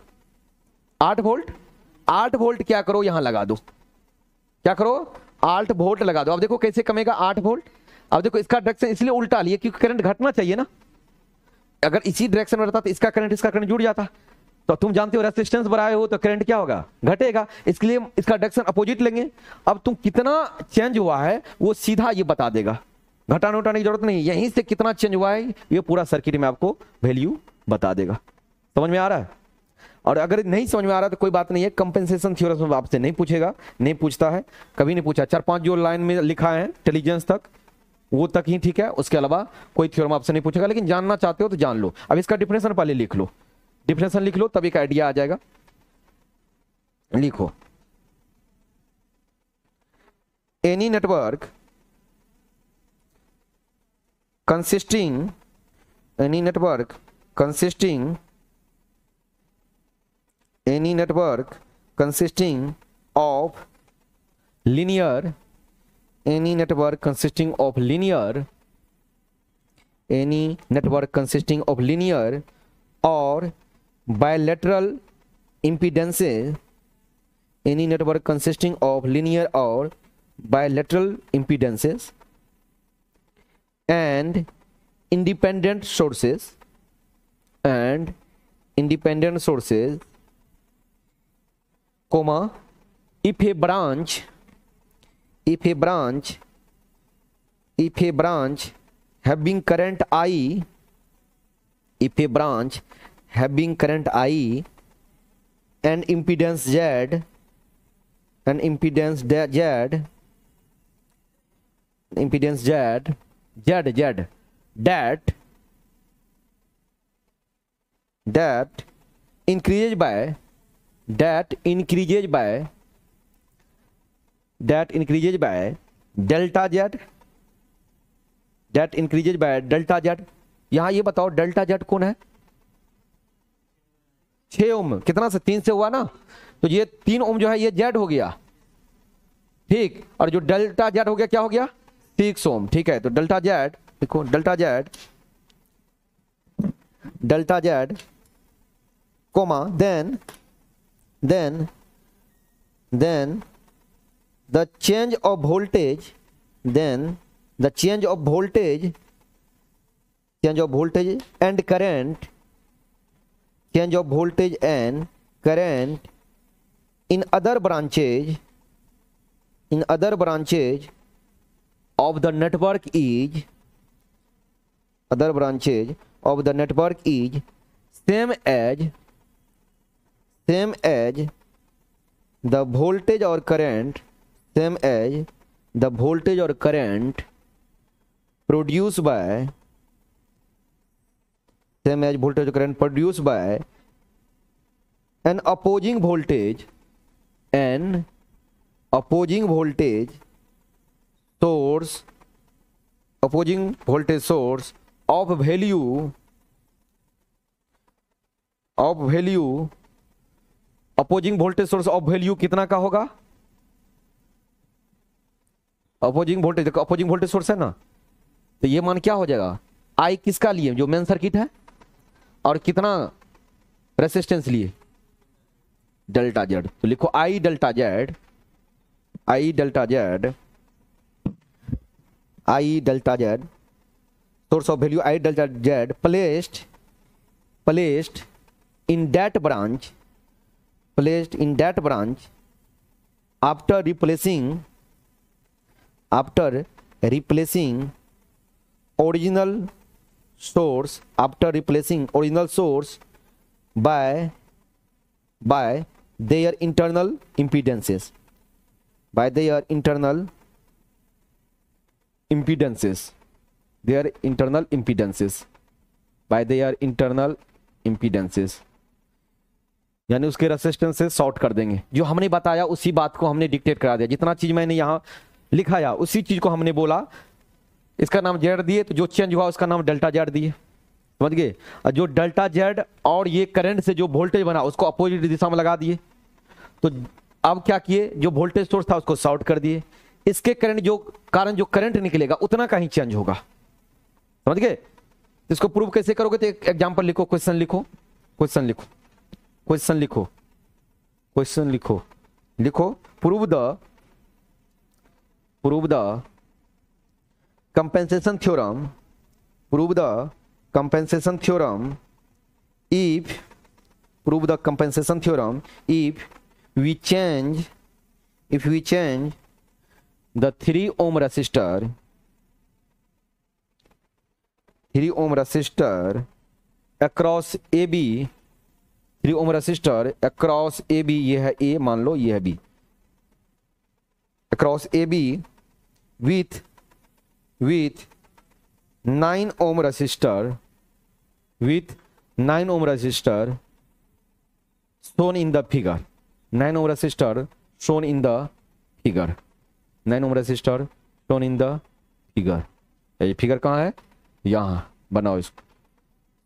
8 वोल्ट। 8 वोल्ट क्या करो यहां लगा दो, क्या करो 8 वोल्ट लगा दो। अब देखो कैसे कमेगा 8 वोल्ट। अब देखो इसका डायरेक्शन इसलिए उल्टा लिए क्योंकि करंट घटना चाहिए ना। अगर इसी डायरेक्शन में रहता तो इसका करंट जुड़ जाता। तो तुम जानते हो रेजिस्टेंस बढ़ाए हो तो करंट क्या होगा, घटेगा। इसलिए इसका डायरेक्शन अपोजिट लेंगे। अब तुम कितना चेंज हुआ है वो सीधा ये बता देगा, घटाने उठाने की जरूरत नहीं। यहीं से कितना चेंज हुआ है ये पूरा सर्किट में आपको वैल्यू बता देगा। समझ में आ रहा है? और अगर नहीं समझ में आ रहा है तो कोई बात नहीं है, कंपेंसेशन थ्योरम आपसे नहीं पूछेगा, नहीं पूछता है, कभी नहीं पूछा। 4-5 जो लाइन में लिखा है इंटेलिजेंस तक, वो तक ही ठीक है, उसके अलावा कोई थ्योरम आपसे नहीं पूछेगा। लेकिन जानना चाहते हो तो जान लो। अब इसका डिफिनेशन पहले लिख लो, डिफिनेशन लिख लो तब एक आइडिया आ जाएगा। लिखो, any network consisting any network consisting of linear any network consisting of linear or bilateral impedances, any network consisting of linear or bilateral impedances and independent sources comma if a branch having current I, if a branch having current I and impedance Z that increases by delta Z, यहां ये बताओ delta Z कौन है? 6 ओम। कितना से 3 से हुआ ना, तो ये 3 ओम जो है ये जेड हो गया, ठीक। और जो डेल्टा जेड हो गया क्या हो गया 6 ओम, ठीक है। तो डेल्टा जेड देखो, delta Z comma then the change of voltage and current in other branches of the network is same as the voltage और current, same as the voltage और current produce by, same as voltage और current produce by an opposing voltage, an opposing voltage source, opposing voltage source of value, opposing voltage source of value कितना का होगा? Opposing voltage, देखो opposing voltage source है ना, तो ये मान क्या हो जाएगा? आई किसका लिए? जो मेन सर्किट है, और कितना रेसिस्टेंस लिए? Delta Z. तो लिखो I delta Z, I delta Z, I delta Z source of value I delta Z placed in that branch, placed in that branch after replacing original source, after replacing original source by their internal impedances, by their internal impedances, their internal impedances, by their internal impedances, यानी उसके resistance से short कर देंगे। जो हमने बताया उसी बात को हमने डिक्टेट करा दिया, जितना चीज मैंने यहाँ लिखाया उसी चीज को हमने बोला। इसका नाम जेड दिए, तो जो चेंज हुआ उसका नाम डेल्टा जेड दिए, समझ गए? और जो डेल्टा जेड और ये करंट से जो वोल्टेज बना उसको अपोजिट दिशा में लगा दिए। तो अब क्या किए? जो वोल्टेज सोर्स था उसको शॉर्ट कर दिए। इसके करंट जो कारण जो करंट निकलेगा उतना का ही चेंज होगा, समझ गए? इसको प्रूव कैसे करोगे? तो एक एग्जाम्पल लिखो, क्वेश्चन लिखो, क्वेश्चन लिखो, क्वेश्चन लिखो, क्वेश्चन लिखो, लिखो prove the compensation theorem, prove the compensation theorem if, prove the compensation theorem if we change the 3 ohm resistor, 3 ohm resistor across AB, 3 ohm resistor across AB, ये है A, मान लो ये है B, across AB with 9 ohm resistor, with 9 ohm resistor shown in the figure, 9 ohm resistor shown in the figure, 9 ohm resistor shown in the figure। ये figure कहाँ है? यहाँ बनाओ इसको,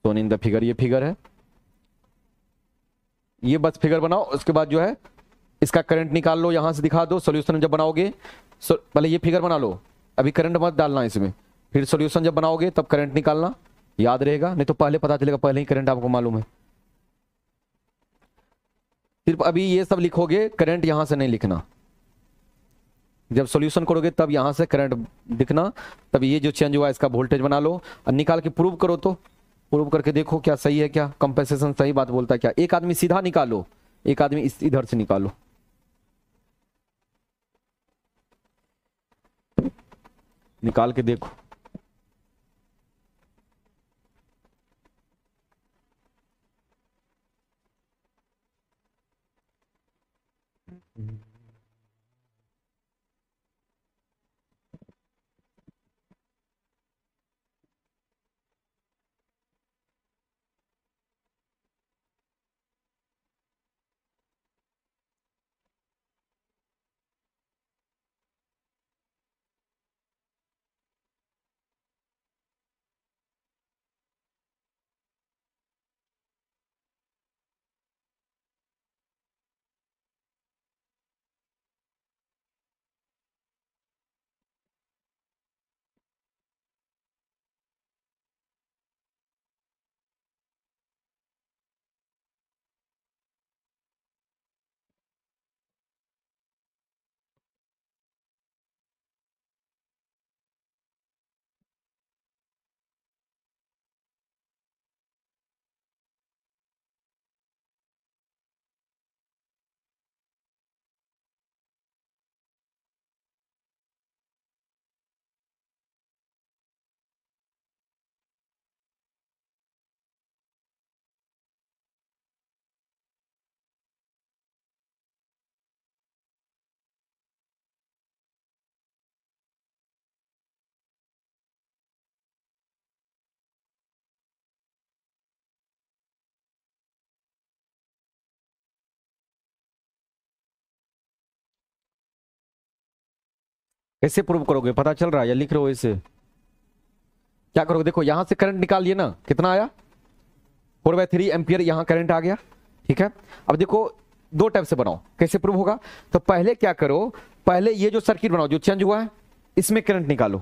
shown in the figure, ये फिगर है, ये बस फिगर बनाओ। उसके बाद जो है इसका करंट निकाल लो, यहां से दिखा दो सॉल्यूशन जब बनाओगे। पहले ये फिगर बना लो, अभी करंट मत डालना इसमें, फिर सॉल्यूशन जब बनाओगे तब करंट निकालना, याद रहेगा, नहीं तो पहले पता चलेगा पहले ही करंट आपको मालूम है। सिर्फ अभी ये सब लिखोगे, करंट यहां से नहीं लिखना, जब सॉल्यूशन करोगे तब यहां से करंट दिखना, तब ये जो चेंज हुआ इसका वोल्टेज बना लो और निकाल के प्रूव करो। तो प्रूव करके देखो क्या सही है, क्या कंपेंसेशन सही बात बोलता है क्या। एक आदमी सीधा निकालो, एक आदमी इधर से निकालो, निकाल के देखो। कैसे प्रूव करोगे, पता चल रहा है या लिख रहे हो इसे? क्या करोगे, देखो यहां से करंट निकाल लिए ना, कितना आया 4/3 एम्पियर यहां करंट आ गया। ठीक है, अब देखो दो टाइप से बनाओ, कैसे प्रूव होगा। तो पहले क्या करो, पहले ये जो सर्किट बनाओ जो चेंज हुआ है इसमें करंट निकालो।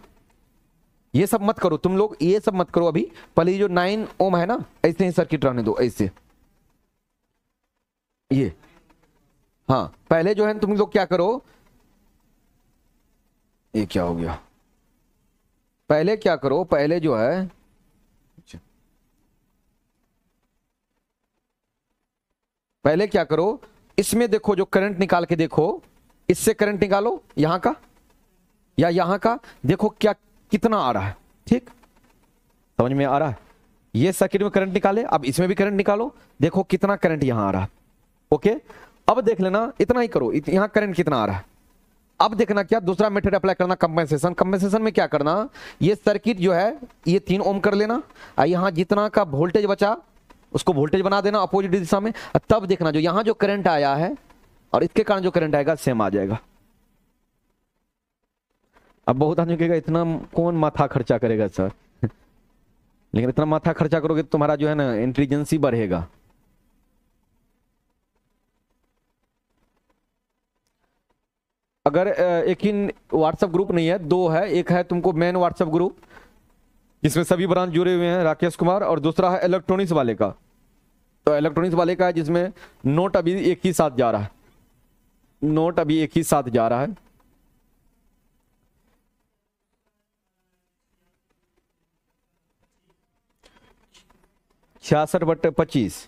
ये सब मत करो तुम लोग, ये सब मत करो अभी। पहले ये जो 9 ओम है ना, ऐसे ही सर्किट रहने दो, ऐसे ये। हाँ पहले जो है तुम लोग क्या करो, ये क्या हो गया, पहले क्या करो, पहले जो है पहले क्या करो, इसमें देखो जो करंट निकाल के देखो, इससे करंट निकालो यहां का या यहां का, देखो क्या कितना आ रहा है। ठीक, समझ में आ रहा है? ये सर्किट में करंट निकाले, अब इसमें भी करंट निकालो, देखो कितना करंट यहां आ रहा है। ओके, अब देख लेना, इतना ही करो, यहां करंट कितना आ रहा है। अब देखना क्या दूसरा मेथड अप्लाई करना, कंपेंसेशन। कंपेंसेशन में क्या करना, ये सर्किट जो है ये 3 ओम कर लेना, और यहां जितना का वोल्टेज बचा उसको वोल्टेज बना देना अपोजिट दिशा में। तब देखना जो यहां जो करंट आया है और इसके कारण जो करंट आएगा सेम आ जाएगा। अब बहुत आदमी कहेगा इतना कौन माथा खर्चा करेगा सर लेकिन इतना माथा खर्चा करोगे तो तुम्हारा जो है ना इंटेलिजेंसी बढ़ेगा। अगर एक ही व्हाट्सएप ग्रुप नहीं है, दो है, एक है तुमको मेन व्हाट्सएप ग्रुप जिसमें सभी ब्रांच जुड़े हुए हैं राकेश कुमार, और दूसरा है इलेक्ट्रॉनिक्स वाले का। तो इलेक्ट्रॉनिक्स वाले का है जिसमें नोट अभी एक ही साथ जा रहा है, नोट अभी एक ही साथ जा रहा है। छियासठ बटे 25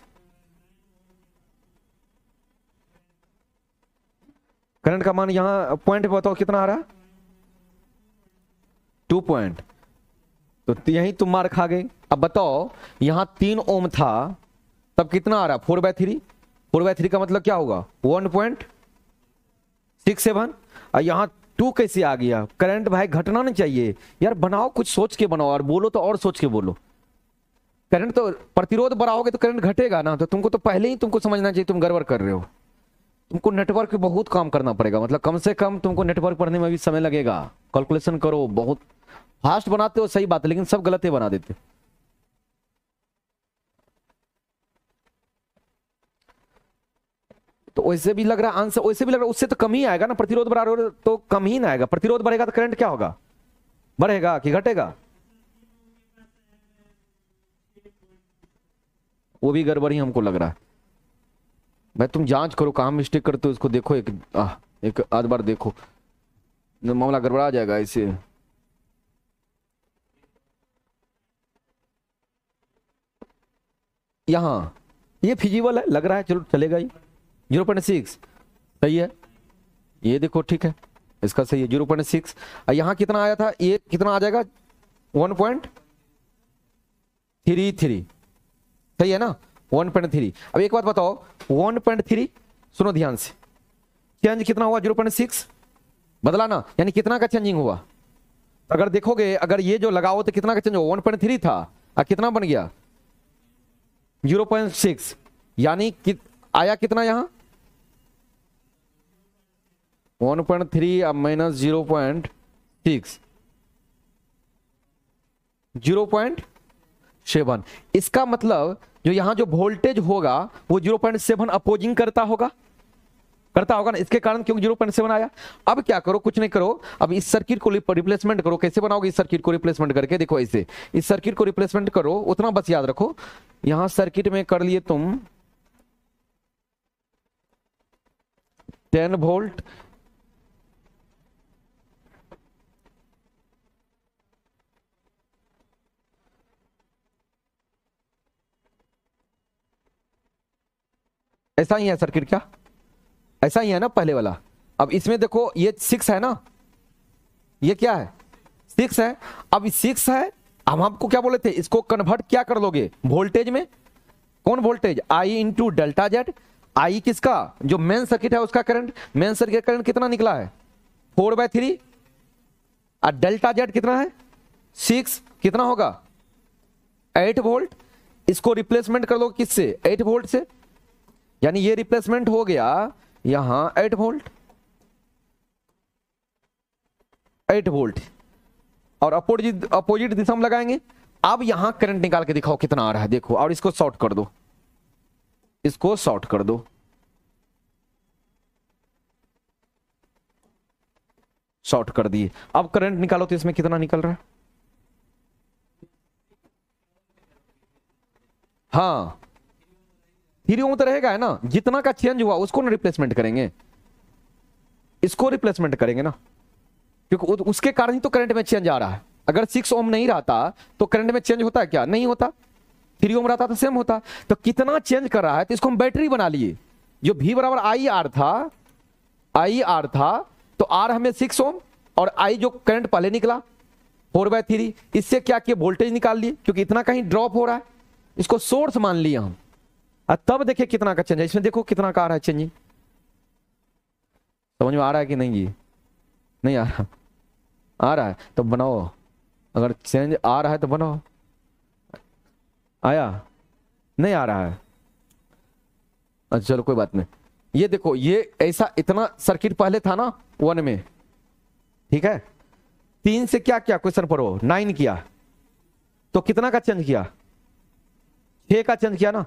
करंट का मान यहां पॉइंट पे बताओ कितना आ रहा है, 2 पॉइंट। तो यही तुम मार खा गए। अब बताओ यहां 3 ओम था तब कितना आ रहा है, 4/3। 4/3 का मतलब क्या होगा 1.67, और यहां 2 कैसे आ गया। करंट भाई घटना नहीं चाहिए यार, बनाओ कुछ सोच के बनाओ, और बोलो तो और सोच के बोलो। करंट तो प्रतिरोध बढ़ाओगे तो करंट घटेगा ना, तो तुमको तो पहले ही तुमको समझना चाहिए तुम गड़बड़ कर रहे हो। तुमको नेटवर्क पे बहुत काम करना पड़ेगा, मतलब कम से कम तुमको नेटवर्क पढ़ने में भी समय लगेगा। कैलकुलेशन करो, बहुत फास्ट बनाते हो सही बात है, लेकिन सब गलत ही बना देते। तो वैसे भी लग रहा है आंसर, वैसे भी लग रहा है उससे तो कम ही आएगा ना, प्रतिरोध बढ़ा रहे हो तो कम ही ना आएगा। प्रतिरोध बढ़ेगा तो करंट क्या होगा, बढ़ेगा कि घटेगा? वो भी गड़बड़ ही हमको लग रहा है। भाई तुम जांच करो कहां मिस्टेक करते हो, इसको देखो एक आध बार देखो, मामला गड़बड़ा जाएगा इसे। यहां ये फिजिबल है लग रहा है, चलो चलेगा ही। 0.6 सही है, ये देखो ठीक है, इसका सही है 0.6। यहां कितना आया था, ये कितना आ जाएगा 1.33, सही है ना 1.3। अब एक बात बताओ 1.3, सुनो ध्यान से, चेंज कितना हुआ 0.6 बदला ना, यानी कितना का चेंजिंग हुआ। अगर देखोगे अगर ये जो लगाओ तो कितना का चेंज हुआ, 1.3 था और कितना बन गया 0.6, यानी कि आया कितना यहां 1.3 अब माइनस 0.6, 0.7। इसका मतलब जो यहां जो वोल्टेज होगा वो 0.7 अपोजिंग करता होगा ना, इसके कारण क्योंकि 0.7 आया। अब क्या करो, कुछ नहीं करो, अब इस सर्किट को रिप्लेसमेंट करो। कैसे बनाओगे इस सर्किट को रिप्लेसमेंट करके, देखो ऐसे इस सर्किट को रिप्लेसमेंट करो, उतना बस याद रखो। यहां सर्किट में कर लिए तुम 10 वोल्ट, ऐसा ही है सर्किट, क्या ऐसा ही है ना पहले वाला। अब इसमें देखो ये 6 है ना, ये क्या है 6 है। अब 6 है, हम आपको क्या बोले थे, इसको कन्वर्ट क्या कर लोगे वोल्टेज में। कौन वोल्टेज, आई इंटू डेल्टा जेड। आई किसका, जो मेन सर्किट है उसका करंट, मेन सर्किट करंट कितना निकला है 4/3, और डेल्टा जेड कितना है 6, कितना होगा 8 वोल्ट। इसको रिप्लेसमेंट कर लो किससे, 8 वोल्ट से, यानी ये रिप्लेसमेंट हो गया यहां 8 वोल्ट। 8 वोल्ट, और अपोजिट दिशा में लगाएंगे। अब यहां करंट निकाल के दिखाओ कितना आ रहा है, देखो, और इसको शॉर्ट कर दो, इसको शॉर्ट कर दो, शॉर्ट कर दिए। अब करंट निकालो तो इसमें कितना निकल रहा है। हाँ 3 ओम तो रहेगा है ना, जितना का चेंज हुआ उसको ना रिप्लेसमेंट करेंगे, इसको रिप्लेसमेंट करेंगे ना, क्योंकि उसके कारण ही तो करंट में चेंज आ रहा है। अगर 6 ओम नहीं रहता तो करंट में चेंज होता है क्या, नहीं होता। 3 ओम रहता तो सेम होता। तो कितना चेंज कर रहा है, तो इसको हम बैटरी बना लिए। जो V बराबर आई आर था, तो आर हमें 6 ओम और आई जो करंट पहले निकला 4/3, इससे क्या किया, वोल्टेज निकाल लिए, क्योंकि इतना कहीं ड्रॉप हो रहा है, इसको सोर्स मान लिया हम। और तब देखिए कितना का चेंज है, इसमें देखो कितना का आ रहा है चेंजिंग, समझ में आ रहा है कि नहीं जी, नहीं आ रहा, आ रहा है तो बनाओ, अगर चेंज आ रहा है तो बनाओ। आया, नहीं आ रहा है, अच्छा चलो कोई बात नहीं। ये देखो, ये ऐसा इतना सर्किट पहले था ना 1 में, ठीक है। 3 से क्या किया, क्वेश्चन पढ़ो, 9 किया तो कितना का चेंज किया, 6 का चेंज किया ना।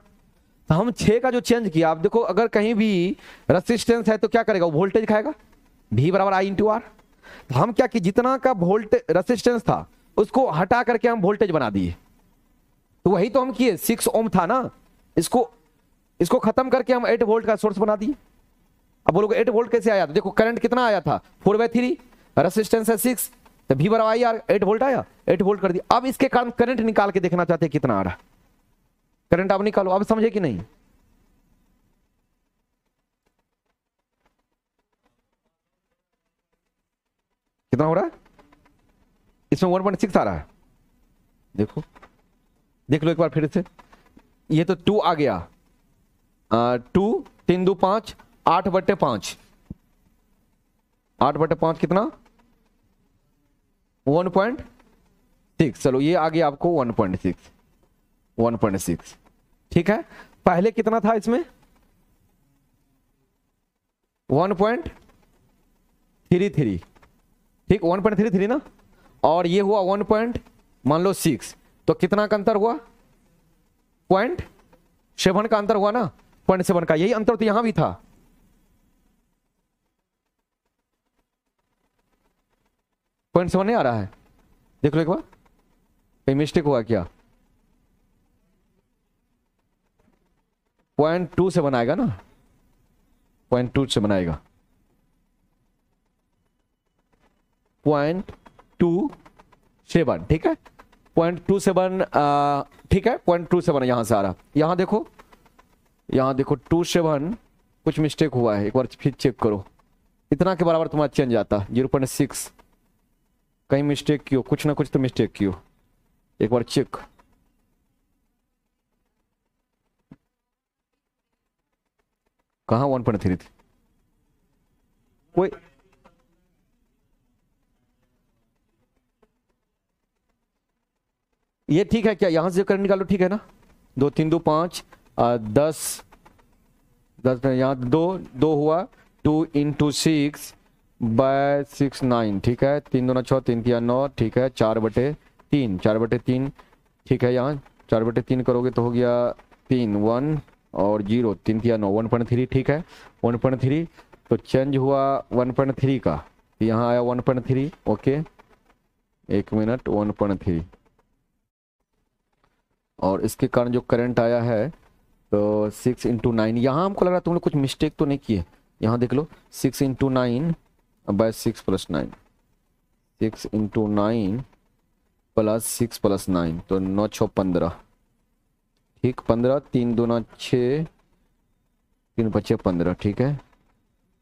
तो हम 6 का जो चेंज किया, आप देखो अगर कहीं भी रेसिस्टेंस है तो क्या करेगा, वो वोल्टेज खाएगा, V बराबर I इंटू आर। तो हम क्या कि जितना का वोल्टेज रेसिस्टेंस था उसको हटा करके हम वोल्टेज बना दिए। तो वही तो हम किए, 6 ओम था ना, इसको खत्म करके हम 8 वोल्ट का सोर्स बना दिए। अब बोलोगे 8 वोल्ट कैसे आया, तो देखो करंट कितना आया था 4/3, रेसिस्टेंस है 6, तो V बराबर I आर, 8 वोल्ट आया, 8 वोल्ट कर दिया। अब इसके कारण करंट निकाल के देखना चाहते हैं कितना आ रहा है, करंट आप निकालो। अब समझे कि नहीं, कितना हो रहा है, इसमें 1.6 आ रहा है, देखो देख लो एक बार फिर से। ये तो 2 आ गया, 2 3 2 5, 8/5, 8/5 कितना 1.6, चलो ये आ गया आपको 1.6, ठीक है। पहले कितना था इसमें 1.33, ठीक 1.33 ना, और ये हुआ 1. मान लो 6, तो कितना का अंतर हुआ, 0.7 का अंतर हुआ ना, 0.7 का, यही अंतर तो यहां भी था। पॉइंट 7 नहीं आ रहा है, देख लो एक बार, कहीं मिस्टेक हुआ क्या, 0.2 से बनाएगा ना, 0.2 से बनाएगा, 0.27, ठीक है 0.27, ठीक है 0.27 यहां से आ रहा। यहां देखो 27 कुछ मिस्टेक हुआ है, एक बार फिर चेक करो, इतना के बराबर तुम्हारा चेंज आता 0.6, कहीं मिस्टेक क्यों, कुछ ना कुछ तो मिस्टेक क्यों, एक बार चेक। कहां 1.3 थी, कोई ये ठीक है क्या, यहां से करंट निकालो, ठीक है ना, 2 3 2 5, 10 यहाँ 2 हुआ, 2 × 6/6 9, ठीक है, 3 2 6, 3 3 9, ठीक है, 4/3, ठीक है, यहाँ 4/3 करोगे तो हो गया 3 1 और 0, 3 3 9, 1.3, ठीक है 1.3, तो चेंज हुआ 1.3 का, यहाँ आया 1.3, ओके 1 मिनट 1.3, और इसके कारण जो करंट आया है तो 6 × 9, यहाँ हमको लग रहा है तुमने कुछ मिस्टेक तो नहीं किए, यहाँ देख लो 6 × 9/6 + 9, 6 × 9 + 6 + 9, तो 9 6 15, ठीक 15, 3 2 6, 3 5 15, ठीक है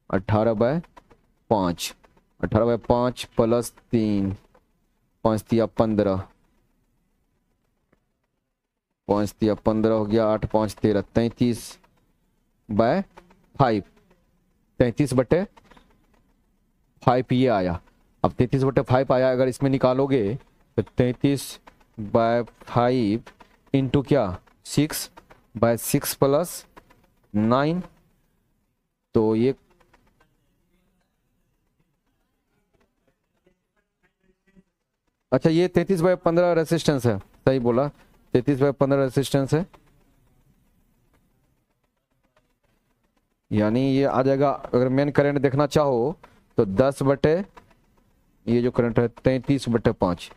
18/5, 18/5 + 3, 5 3 15, 5 3 15 हो गया, 8 5 13, 33/5, 33/5 ये आया। अब 33/5 आया, अगर इसमें निकालोगे तो 33/5 इंटू क्या 6/6 + 9, तो ये अच्छा ये 33/15 रेसिस्टेंस है, सही बोला, 33/15 रेसिस्टेंस है, यानी ये आ जाएगा। अगर मेन करंट देखना चाहो तो 10 बटे ये जो करंट है 33/5,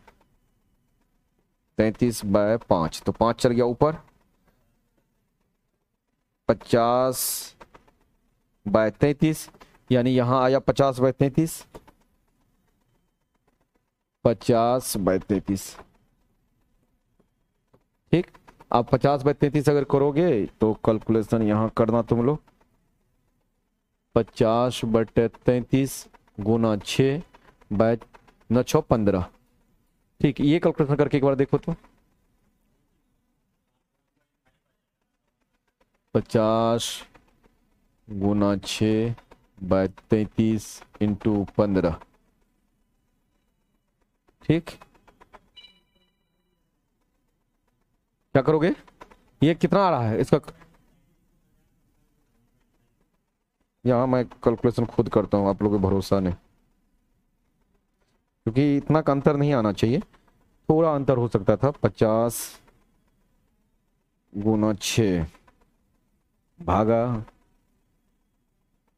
33/5, तो 5 चल गया ऊपर, 50/33, यानी यहां आया 50/33, 50/33। ठीक, आप 50/33 अगर करोगे तो कैलकुलेशन यहां करना तुम लोग, 50/33 गुना 6/9 15। ठीक, ये कैलकुलेशन करके एक बार देखो तो 50 गुना 6/33 इंटू 15। ठीक, क्या करोगे, ये कितना आ रहा है इसका, यहां मैं कैलकुलेशन खुद करता हूं, आप लोगों को भरोसा नहीं, क्योंकि इतना का अंतर नहीं आना चाहिए, थोड़ा अंतर हो सकता था। 50 गुना 6 भागा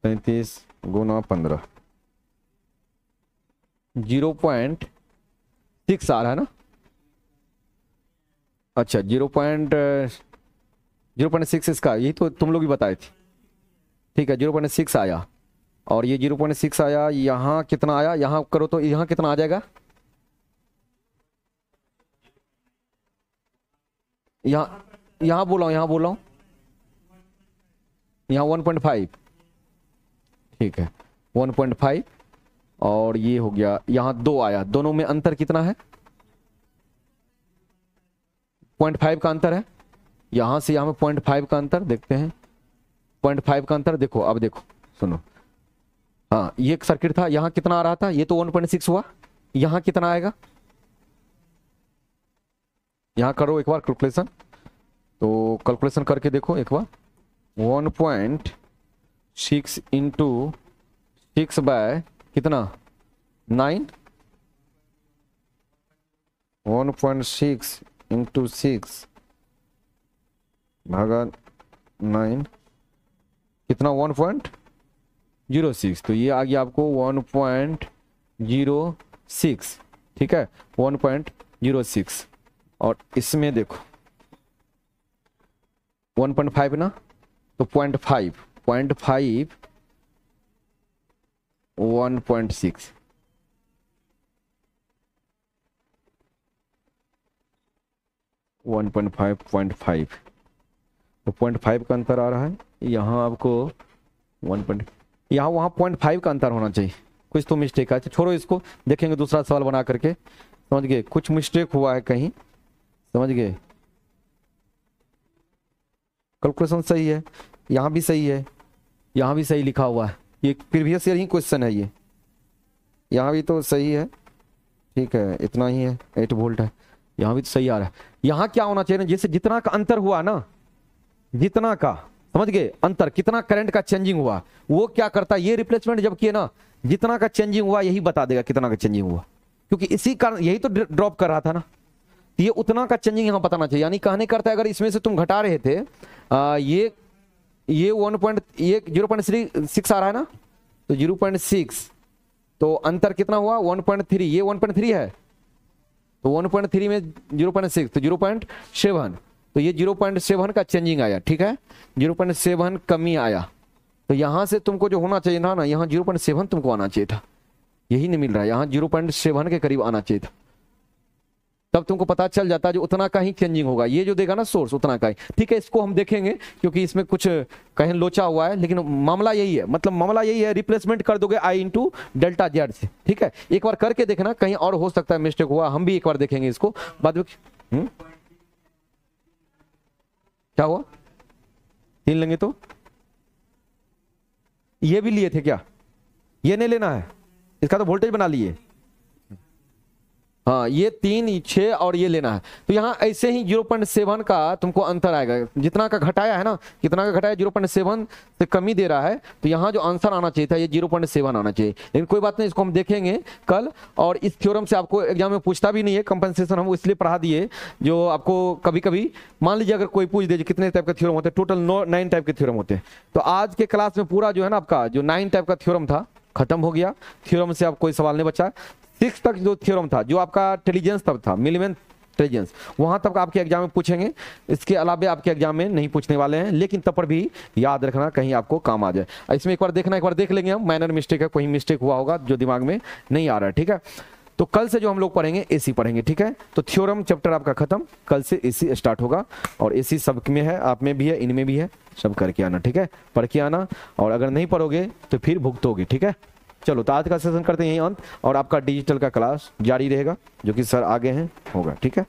33 गुना 15, 0.6 आ रहा है ना। अच्छा 0.6 इसका, यही तो तुम लोग भी बताए थे। ठीक है 0.6 आया, और ये 0.6 आया, यहाँ कितना आया, यहाँ करो तो यहाँ कितना आ जाएगा, यहाँ बोला हूँ, यहाँ बोला हूँ, यहाँ 1.5। ठीक है 1.5, और ये हो गया, यहाँ 2 आया, दोनों में अंतर कितना है, 0.5 का अंतर है, यहां से यहां में 0.5 का अंतर देखते हैं, 0.5 का अंतर देखो, अब देखो सुनो, हाँ ये एक सर्किट था, यहां कितना आ रहा था, ये तो 1.6 हुआ, यहां कितना आएगा, यहां करो एक बार कैलकुलेशन, तो कैलकुलेशन करके देखो एक बार, 1.6 इंटू 6 बाय कितना 9, 1.6 इंटू 6 भागा 9 कितना 1.06, तो ये आ गया आपको 1.06। ठीक है 1.06, और इसमें देखो 1.5 ना, तो 0.5 0.5 1.6, वन पॉइंट फाइव, तो 0.5 का अंतर आ रहा है, यहाँ आपको 1. यहाँ वहाँ 0.5 का अंतर होना चाहिए, कुछ तो मिस्टेक है, छोड़ो इसको, देखेंगे दूसरा सवाल बना करके, समझ गए, कुछ मिस्टेक हुआ है कहीं, समझ गए, कैलकुलेशन सही है, यहाँ भी सही है, यहाँ भी सही लिखा हुआ है, ये प्रीवियस ईयर ही क्वेश्चन है ये, यहाँ भी तो सही है। ठीक है इतना ही है, 8 वोल्ट है, यहाँ भी तो सही आ रहा है। यहाँ क्या होना चाहिए ना, जैसे जितना का अंतर हुआ ना, जितना का, समझ गए, अंतर कितना करंट का चेंजिंग हुआ, वो क्या करता है, ये रिप्लेसमेंट जब किए ना, जितना का चेंजिंग हुआ यही बता देगा कितना का चेंजिंग हुआ, क्योंकि इसी कारण यही तो ड्रॉप कर रहा था ना, तो ये उतना का चेंजिंग यहाँ बताना चाहिए। यानी कहने करता है अगर इसमें से तुम घटा रहे थे ये 0.6 आ रहा है ना, तो 0.6, तो अंतर कितना हुआ 1.3, ये 1.3 है, तो 1.3 में 0.6 तो 0.7, तो ये 0.7 का चेंजिंग आया। ठीक है 0.7 कमी आया, तो यहां से तुमको जो होना चाहिए ना, यहाँ 0.7 तुमको आना चाहिए था, यही नहीं मिल रहा है, यहाँ 0.7 के करीब आना चाहिए था, तब तुमको पता चल जाता है जो उतना का ही चेंजिंग होगा, ये जो देगा ना सोर्स उतना का ही। ठीक है इसको हम देखेंगे, क्योंकि इसमें कुछ कहीं लोचा हुआ है, लेकिन मामला यही है, मतलब मामला यही है, रिप्लेसमेंट कर दोगे आई इंटू डेल्टा जेड से। ठीक है एक बार करके देखना, कहीं और हो सकता है मिस्टेक हुआ, हम भी एक बार देखेंगे इसको बाद में। क्या हुआ 3 लेंगे तो, ये भी लिए थे क्या, ये नहीं लेना है, इसका तो वोल्टेज बना लिए, हाँ ये 3 6 और ये लेना है। तो यहाँ ऐसे ही 0.7 का तुमको अंतर आएगा, जितना का घटाया है ना, कितना का घटाया 0.7 से कमी दे रहा है, तो यहाँ जो आंसर आना चाहिए था ये 0.7 आना चाहिए। लेकिन कोई बात नहीं, इसको हम देखेंगे कल। और इस थ्योरम से आपको एग्जाम में पूछता भी नहीं है, कंपनसेशन हम इसलिए पढ़ा दिए जो आपको कभी कभी मान लीजिए अगर कोई पूछ दे कितने टाइप के थ्योरम होते हैं, टोटल 9 टाइप के थ्योरम होते हैं। तो आज के क्लास में पूरा जो है ना आपका जो 9 टाइप का थ्योरम था खत्म हो गया। थ्योरम से आप कोई सवाल नहीं बचा। 6 तक जो थ्योरम था, जो आपका इंटेलिजेंस तक था, मिनिमम इंटेलिजेंस, वहां तक आपके एग्जाम में पूछेंगे। इसके अलावे आपके एग्जाम में नहीं पूछने वाले हैं, लेकिन तब पर भी याद रखना कहीं आपको काम आ जाए। इसमें एक बार देखना, एक बार देख लेंगे हम, माइनर मिस्टेक है, कोई मिस्टेक हुआ होगा जो दिमाग में नहीं आ रहा है, ठीक है। तो कल से जो हम लोग पढ़ेंगे एसी पढ़ेंगे, ठीक है। तो थ्योरम चैप्टर आपका खत्म, कल से एसी स्टार्ट होगा। और एसी सब में है, आप में भी है, इनमें भी है, सब करके आना, ठीक है, पढ़ के आना। और अगर नहीं पढ़ोगे तो फिर भुगतोगे, ठीक है। चलो तो आज का सेशन करते हैं यहीं अंत, और आपका डिजिटल का क्लास जारी रहेगा जो कि सर आगे हैं होगा, ठीक है।